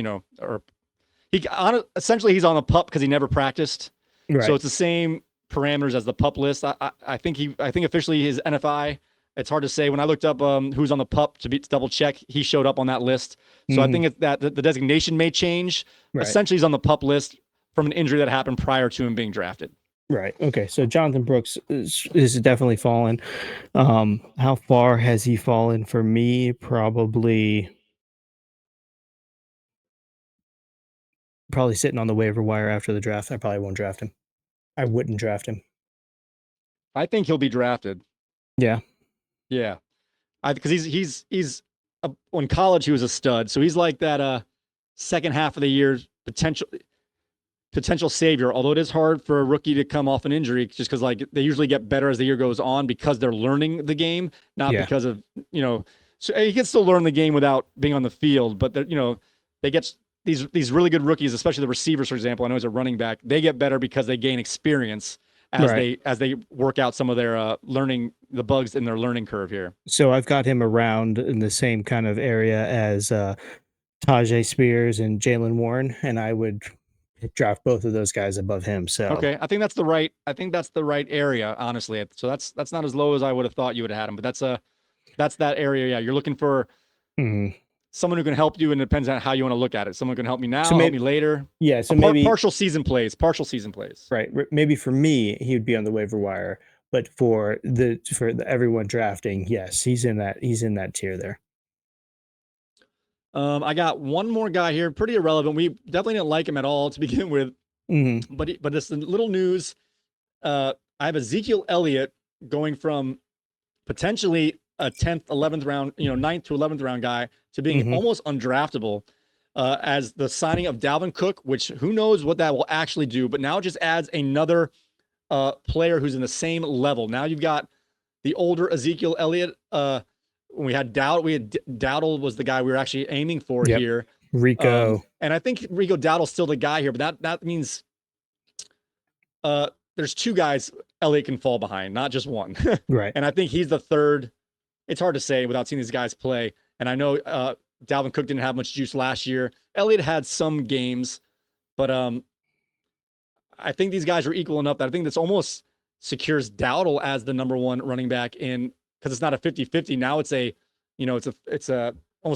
essentially he's on the PUP because he never practiced. Right. So it's the same parameters as the PUP list. I think officially his NFI. It's hard to say. When I looked up who's on the PUP to double check, he showed up on that list. So I think it's that the designation may change. Right. Essentially, he's on the PUP list from an injury that happened prior to him being drafted. Right. Okay. So Jonathan Brooks is definitely fallen. How far has he fallen for me? Probably sitting on the waiver wire after the draft. I probably won't draft him. I wouldn't draft him. I think he'll be drafted. Yeah. Yeah. Because he's in college he was a stud. So he's like that second half of the year potential savior. Although it is hard for a rookie to come off an injury, just because like they usually get better as the year goes on because they're learning the game, not because of So he can still learn the game without being on the field, but they get these really good rookies, especially the receivers, for example. I know he's a running back. They get better because they gain experience as they work out some of their learning the bugs in their learning curve here. So I've got him around in the same kind of area as Tajay Spears and Jalen Warren, and I would draft both of those guys above him. So okay, I think that's the right area, honestly. So that's not as low as I would have thought you would have had him, but that's that area. Yeah, you're looking for someone who can help you, and it depends on how you want to look at it. Someone can help me now, help me later. Yeah, so maybe partial season plays. Right. Maybe for me, he would be on the waiver wire, but for everyone drafting, yes, he's in that tier there. I got one more guy here, pretty irrelevant. We definitely didn't like him at all to begin with, but it's a little news. I have Ezekiel Elliott going from potentially a 10th, 11th round, 9th to 11th round guy to being almost undraftable as the signing of Dalvin Cook, which who knows what that will actually do, but now it just adds another player who's in the same level. Now you've got the older Ezekiel Elliott. When we had Dowdle was the guy we were actually aiming for here. Rico. And I think Rico Dowdle's still the guy here, but that means there's two guys Elliott can fall behind, not just one. Right. And I think he's the third. It's hard to say without seeing these guys play. And I know Dalvin Cook didn't have much juice last year. Elliott had some games, but I think these guys are equal enough that I think this almost secures Dowdle as the number one running back because it's not a 50-50. Now it's almost a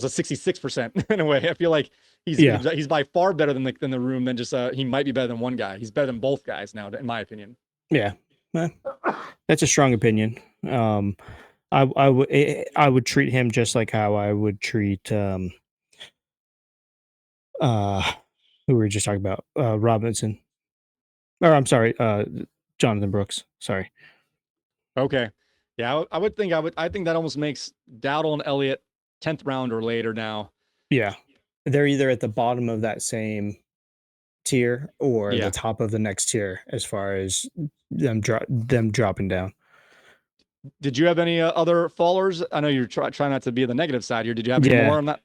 66% in a way. I feel like he's by far better than the room than just he might be better than one guy. He's better than both guys now, in my opinion. Yeah, that's a strong opinion. I would treat him just like how I would treat who we were just talking about, Robinson. Or I'm sorry, Jonathan Brooks. Sorry. Okay. Yeah, I think that almost makes Dowdle and Elliott 10th round or later now. Yeah. They're either at the bottom of that same tier or Yeah. the top of the next tier as far as them dropping down. Did you have any other fallers? I know you're trying not to be the negative side here. Did you have any Yeah. more on that?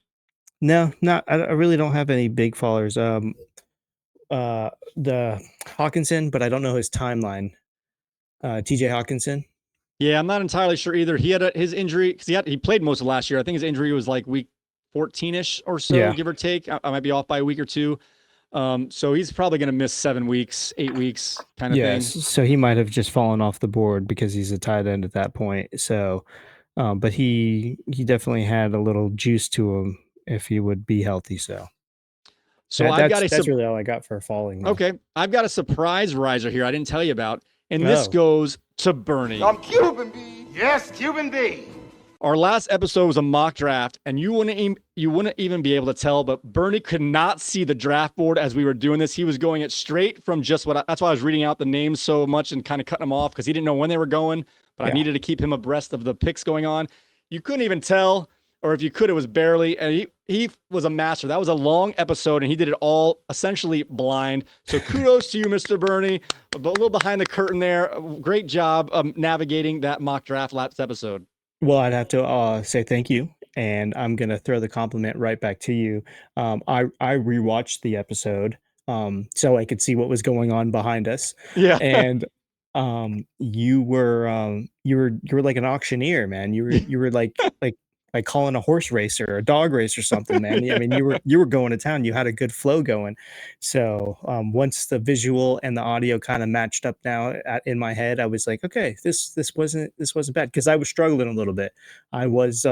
No, not I really don't have any big fallers. The Hawkinson, but I don't know his timeline. TJ Hawkinson. Yeah, I'm not entirely sure either. He had his injury because he played most of last year. I think his injury was like week 14ish or so, Yeah. give or take. I might be off by a week or two. So he's probably going to miss 7 weeks, 8 weeks kind of Yes. thing. So he might have just fallen off the board because he's a tight end at that point. So, but he definitely had a little juice to him if he would be healthy. So So I've got that's really all I got for falling. Though. okay. I've got a surprise riser here I didn't tell you about. And this Oh. goes to Bernie. I'm Cuban B. Yes, Cuban B. Our last episode was a mock draft, and you wouldn't even be able to tell, but Bernie could not see the draft board as we were doing this. He was going it straight from just that's why I was reading out the names so much and kind of cutting them off because he didn't know when they were going, but I needed to keep him abreast of the picks going on. You couldn't even tell, or if you could, it was barely. And he was a master. That was a long episode, and he did it all essentially blind. So kudos to you, Mr. Bernie. A little behind the curtain there. Great job navigating that mock draft last episode. Well, I'd have to say thank you, and I'm gonna throw the compliment right back to you. I rewatched the episode so I could see what was going on behind us. Yeah, and you were like an auctioneer, man. You were like calling a horse race or a dog race or something, man. I mean, you were going to town. You had a good flow going. So once the visual and the audio kind of matched up now in my head, I was like, okay, this wasn't bad because I was struggling a little bit. I was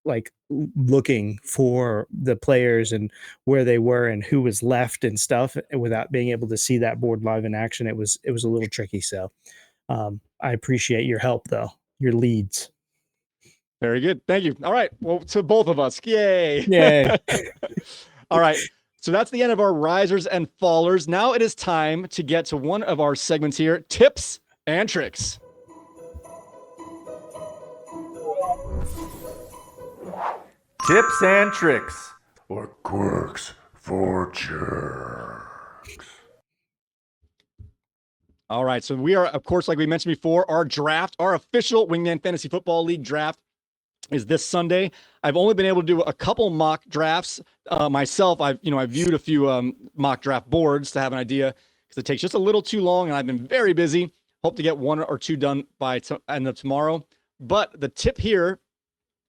like looking for the players and where they were and who was left and stuff without being able to see that board live in action. It was a little tricky. So I appreciate your help though, your leads. very good. Thank you. All right. Well, to both of us. Yay. Yay. All right. So that's the end of our risers and fallers. Now it is time to get to one of our segments here, tips and tricks. Tips and tricks. Or quirks for jerks. All right. So we are, of course, like we mentioned before, our official Wingman Fantasy Football League draft is this Sunday. I've only been able to do a couple mock drafts myself. I viewed a few mock draft boards to have an idea because it takes just a little too long, and I've been very busy. Hope to get one or two done by end of tomorrow. But the tip here,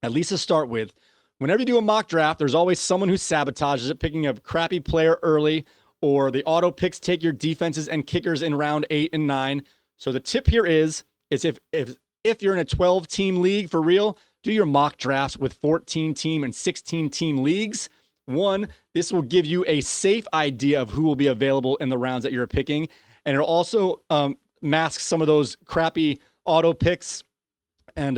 at least to start with, whenever you do a mock draft, there's always someone who sabotages it, picking a crappy player early, or the auto picks take your defenses and kickers in round 8 and 9. So the tip here is if you're in a 12-team league for real, do your mock drafts with 14-team and 16-team leagues. One, this will give you a safe idea of who will be available in the rounds that you're picking. And it'll also mask some of those crappy auto picks and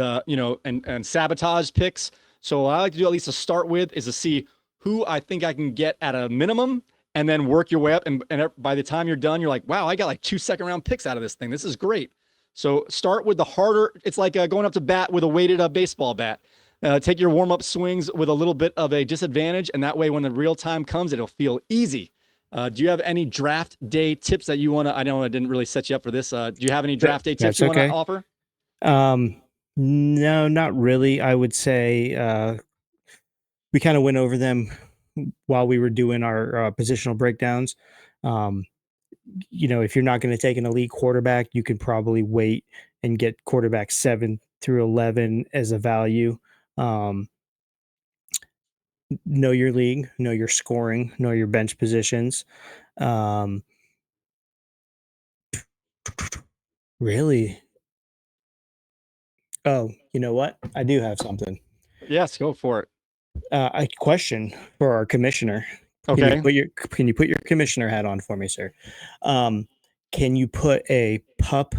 sabotage picks. So what I like to do, at least to start with, is to see who I think I can get at a minimum and then work your way up. And by the time you're done, you're like, wow, I got like 2 second-round picks out of this thing. This is great. So start with the harder. It's like going up to bat with a weighted baseball bat. Take your warm-up swings with a little bit of a disadvantage, and that way when the real time comes, it'll feel easy. Do you have any draft day tips that you want to? I know I didn't really set you up for this. Do you have any draft day tips you want to offer? No, not really. I would say we kind of went over them while we were doing our positional breakdowns. If you're not going to take an elite quarterback, you can probably wait and get quarterback 7 through 11 as a value. Know your league, know your scoring, know your bench positions. Really? Oh, you know what? I do have something. Yes, go for it. A question for our commissioner. Okay. Can you put your commissioner hat on for me, sir? Can you put a pup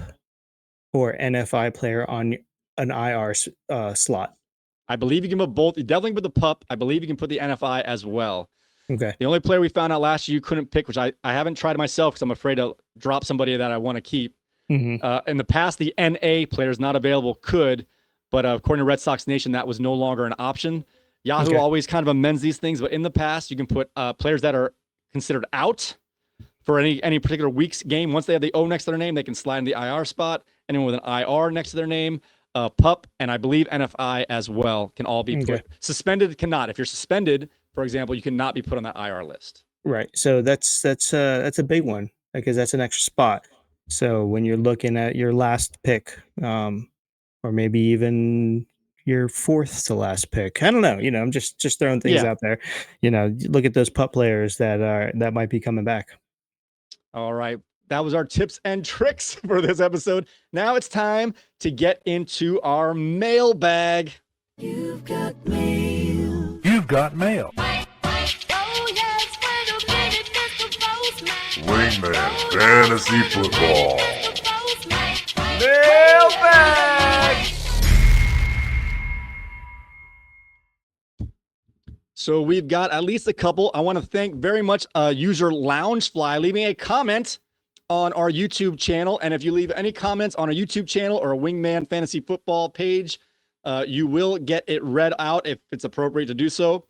or NFI player on an IR slot? I believe you can put both. You definitely put the pup. I believe you can put the NFI as well. Okay. The only player we found out last year you couldn't pick, which I haven't tried myself because I'm afraid to drop somebody that I want to keep, Hmm. In the past, the NA players not available could, but according to Red Sox Nation, that was no longer an option. Yahoo Okay. always kind of amends these things, but in the past, you can put players that are considered out for any particular week's game. Once they have the O next to their name, they can slide in the IR spot. Anyone with an IR next to their name, PUP, and I believe NFI as well can all be put. Okay. Suspended cannot. If you're suspended, for example, you cannot be put on that IR list. Right. So that's a big one because that's an extra spot. So when you're looking at your last pick, or maybe even your fourth to last pick, I don't know. I'm just throwing things Yeah. out there. Look at those pup players that might be coming back. All right. That was our tips and tricks for this episode. Now it's time to get into our mailbag. You've got mail. You've got mail. Wingman Fantasy Football. Mailbag. So we've got at least a couple. I want to thank very much user Loungefly leaving a comment on our YouTube channel. And if you leave any comments on our YouTube channel or a Wingman Fantasy Football page, you will get it read out if it's appropriate to do so.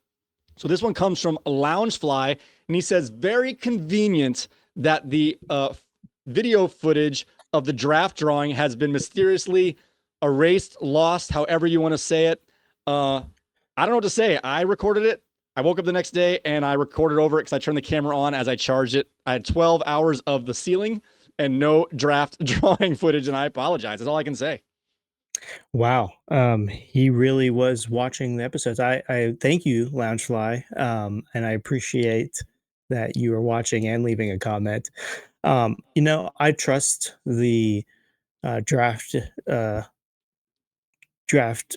So this one comes from Loungefly, and he says, very convenient that the video footage of the draft drawing has been mysteriously erased, lost, however you want to say it. I don't know what to say. I recorded it. I woke up the next day and I recorded over it because I turned the camera on as I charged it. I had 12 hours of the ceiling and no draft drawing footage, and I apologize. That's all I can say. Wow. He really was watching the episodes. I thank you, Loungefly. And I appreciate that you are watching and leaving a comment. I trust the draft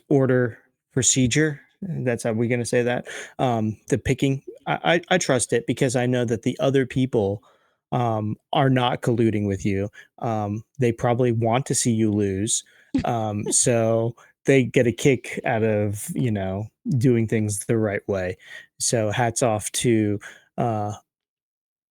order procedure. That's how we're going to say that. The picking, I trust it because I know that the other people are not colluding with you. They probably want to see you lose. So they get a kick out of, doing things the right way. So hats off to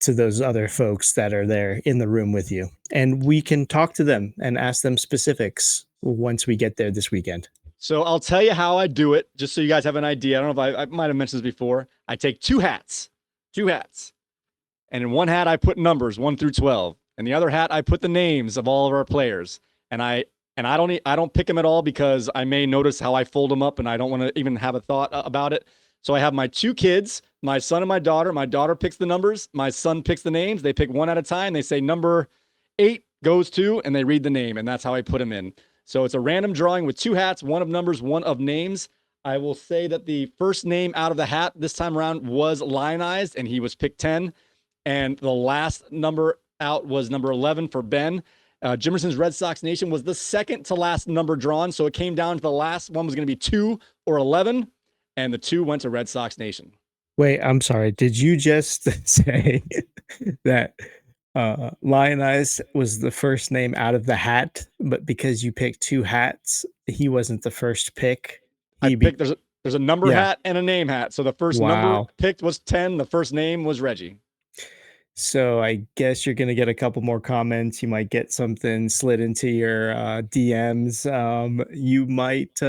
those other folks that are there in the room with you. And we can talk to them and ask them specifics once we get there this weekend. So I'll tell you how I do it, just so you guys have an idea. I don't know if I might have mentioned this before. I take two hats. And in one hat, I put numbers 1 through 12. And the other hat, I put the names of all of our players. And I don't pick them at all because I may notice how I fold them up and I don't want to even have a thought about it. So I have my two kids, my son and my daughter. My daughter picks the numbers. My son picks the names. They pick one at a time. They say number 8 goes to, and they read the name. And that's how I put them in. So it's a random drawing with two hats, one of numbers, one of names. I will say that the first name out of the hat this time around was lionized, and he was picked 10. And the last number out was number 11 for Ben. Jimerson's Red Sox Nation was the second to last number drawn. So it came down to the last one was going to be 2 or 11. And the 2 went to Red Sox Nation. Wait, I'm sorry. Did you just say that Lionize was the first name out of the hat, but because you picked two hats, he wasn't the first pick? There's a number hat and a name hat. So the first number picked was 10. The first name was Reggie. So I guess you're going to get a couple more comments. You might get something slid into your DMs. You might,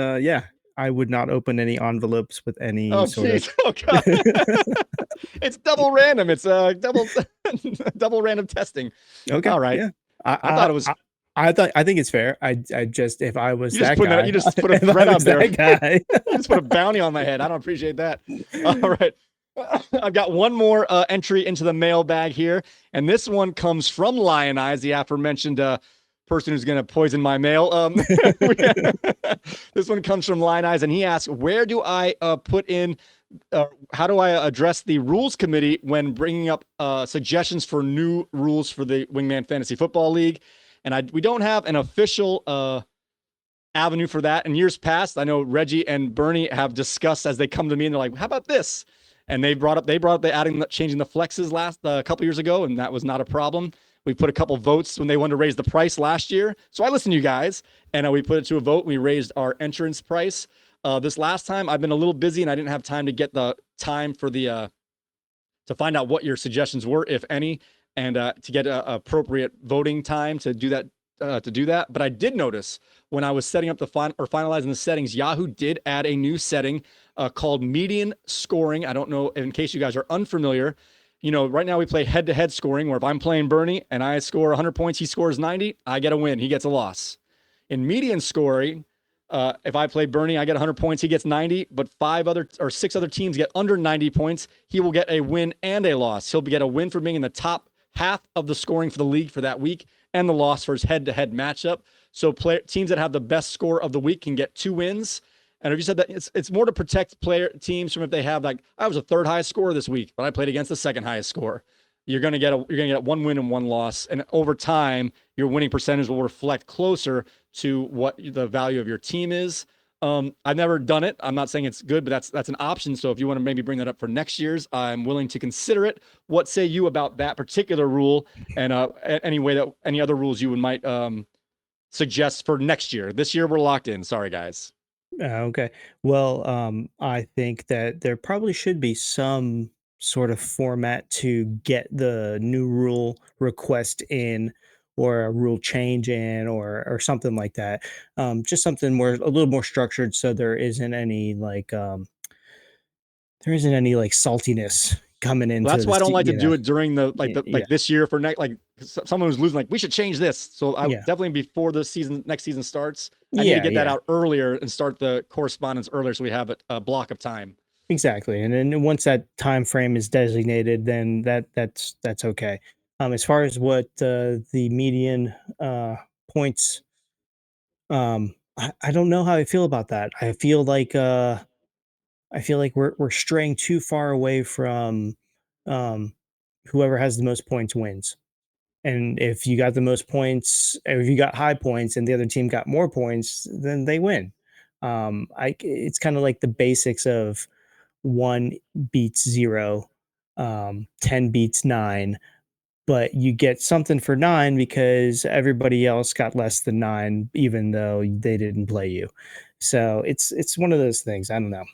I would not open any envelopes with any sort of... Oh, God. It's double random. It's double random testing. Okay. All right. Yeah. I thought it was... I think it's fair. I just, if I was that guy... You just put a threat out there. Guy. You just put a bounty on my head. I don't appreciate that. All right. I've got one more entry into the mailbag here, and this one comes from Lionize, the aforementioned person who's going to poison my mail. This one comes from Lionize, and he asks, where do I put in, how do I address the rules committee when bringing up suggestions for new rules for the Wingman Fantasy Football League? And we don't have an official avenue for that. In years past, I know Reggie and Bernie have discussed as they come to me, and they're like, how about this? And they brought up changing the flexes a couple years ago, and that was not a problem. We put a couple votes when they wanted to raise the price last year. So I listened to you guys, and we put it to a vote. We raised our entrance price. This last time, I've been a little busy, and I didn't have time to get the time for to find out what your suggestions were, if any, and to get an appropriate voting time to do that to do that. But I did notice when I was setting up finalizing the settings, Yahoo did add a new setting called median scoring. I don't know, in case you guys are unfamiliar. Right now we play head-to-head scoring, where if I'm playing Bernie and I score 100 points, he scores 90, I get a win, he gets a loss. In median scoring, if I play Bernie, I get 100 points, he gets 90, but 6 other teams get under 90 points, he will get a win and a loss. He'll get a win for being in the top half of the scoring for the league for that week, and the loss for his head-to-head matchup. So teams that have the best score of the week can get 2 wins. And if you said that it's more to protect teams from if they have, like, I was the 3rd highest scorer this week, but I played against the 2nd highest score. You're gonna get 1 win and 1 loss, and over time, your winning percentage will reflect closer to what the value of your team is. I've never done it. I'm not saying it's good, but that's an option. So if you want to maybe bring that up for next year's, I'm willing to consider it. What say you about that particular rule, and any other rules you might suggest for next year? This year we're locked in. Sorry, guys. Okay. Well, I think that there probably should be some sort of format to get the new rule request in, or a rule change in, or something like that. Just something more, a little more structured, so there isn't any like saltiness coming Well, into that's why I don't like to do it during Yeah. this year for someone who's losing, like, we should change this. So I Yeah. definitely, before the next season starts, I need to get that out earlier and start the correspondence earlier, so we have a block of time. Exactly, and then once that time frame is designated, then that's okay. As far as what the median points, I don't know how I feel about that. I feel like we're straying too far away from um, whoever has the most points wins. And if you got the most points, or if you got high points and the other team got more points, then they win. It's kind of like the basics of 1 beats 0, 10 beats 9, but you get something for 9 because everybody else got less than 9, even though they didn't play you. So it's one of those things. I don't know.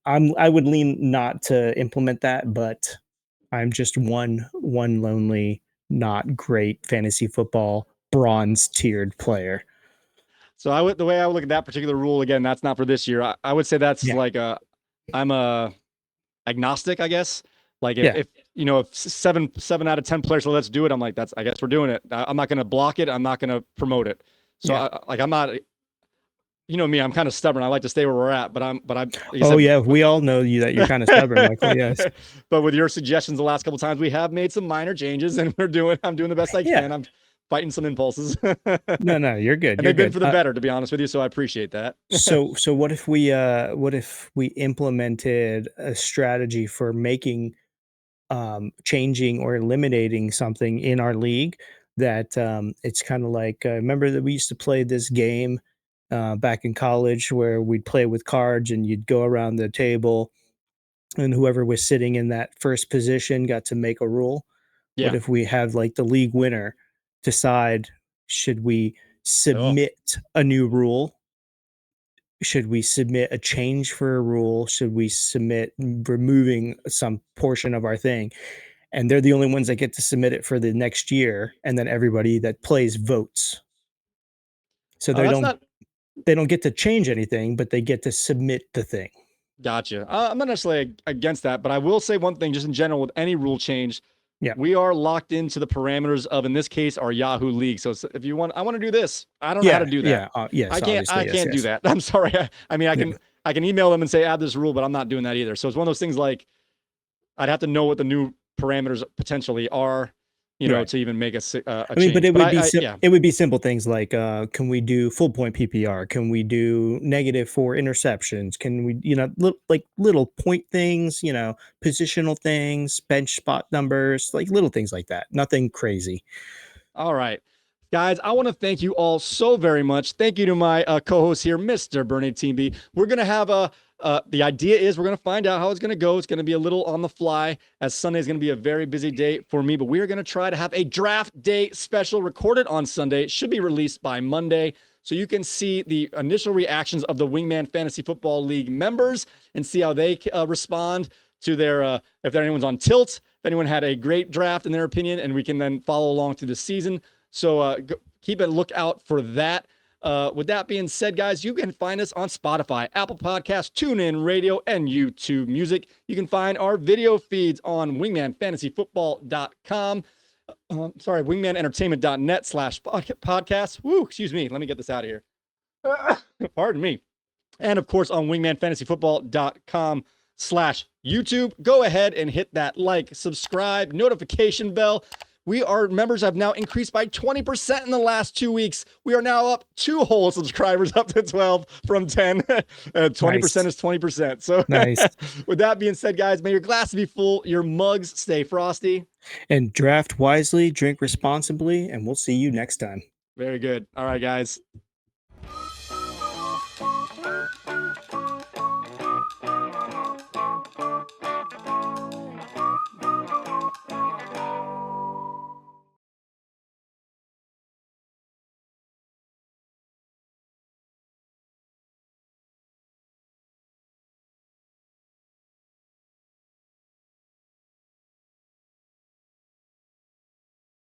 I would lean not to implement that, but I'm just one lonely, not great fantasy football bronze tiered player. So the way I would look at that particular rule, again, that's not for this year. I would say that's Yeah. like I'm a agnostic, I guess. Like Yeah. if 7 out of 10 players, so let's do it. I'm like, I guess we're doing it. I'm not going to block it. I'm not going to promote it. So Yeah. I'm not, me, I'm kind of stubborn. I like to stay where we're at, but Oh yeah, we all know that you're kind of stubborn, Michael. Yes. But with your suggestions the last couple of times, we have made some minor changes, and I'm doing the best I Yeah. can. I'm fighting some impulses. No, you're good. And You're they've been good. for the better, to be honest with you. So I appreciate that. So what if we implemented a strategy for making changing or eliminating something in our league that it's kind of like remember that we used to play this game back in college where we'd play with cards and you'd go around the table and whoever was sitting in that first position got to make a rule. What Yeah. if we have like the league winner decide, should we Oh. submit a new rule? Should we submit a change for a rule? Should we submit removing some portion of our thing? And they're the only ones that get to submit it for the next year, and then everybody that plays votes. So That's not. they don't get to change anything, but they get to submit the thing. Gotcha. I'm not necessarily against that, but I will say one thing, just in general, with any rule change, Yeah. we are locked into the parameters of, in this case, our Yahoo League. So if you want, I want to do this. I don't know how to do that. Yeah. Yes. I can't obviously, do yes. that. I'm sorry. I mean, I can email them and say add this rule, but I'm not doing that either. So it's one of those things, like, I'd have to know what the new parameters potentially are, Right. to even make a change. I mean, but it would be yeah. it would be simple things like can we do full point PPR? Can we do -4 interceptions? Can we, little point things, positional things, bench spot numbers, like little things like that. Nothing crazy. All right. Guys, I want to thank you all so very much. Thank you to my co-host here, Mr. Bernie Team B. We're going to have the idea is we're going to find out how it's going to go. It's going to be a little on the fly, as Sunday is going to be a very busy day for me, but we are going to try to have a draft day special recorded on Sunday. It should be released by Monday, so you can see the initial reactions of the Wingman Fantasy Football League members and see how they respond to their, if anyone's on tilt, if anyone had a great draft in their opinion, and we can then follow along through the season. So keep a lookout for that. With that being said, guys, you can find us on Spotify, Apple Podcasts, TuneIn Radio, and YouTube Music. You can find our video feeds on wingmanfantasyfootball.com. wingmanentertainment.net/podcast. Woo, excuse me. Let me get this out of here. Pardon me. And of course, on wingmanfantasyfootball.com/YouTube. Go ahead and hit that like, subscribe, notification bell. Our members have now increased by 20% in the last 2 weeks. We are now up 2 whole subscribers, up to 12 from 10. 20% is 20%. So Nice. With that being said, guys, may your glass be full, your mugs stay frosty. And draft wisely, drink responsibly, and we'll see you next time. Very good. All right, guys.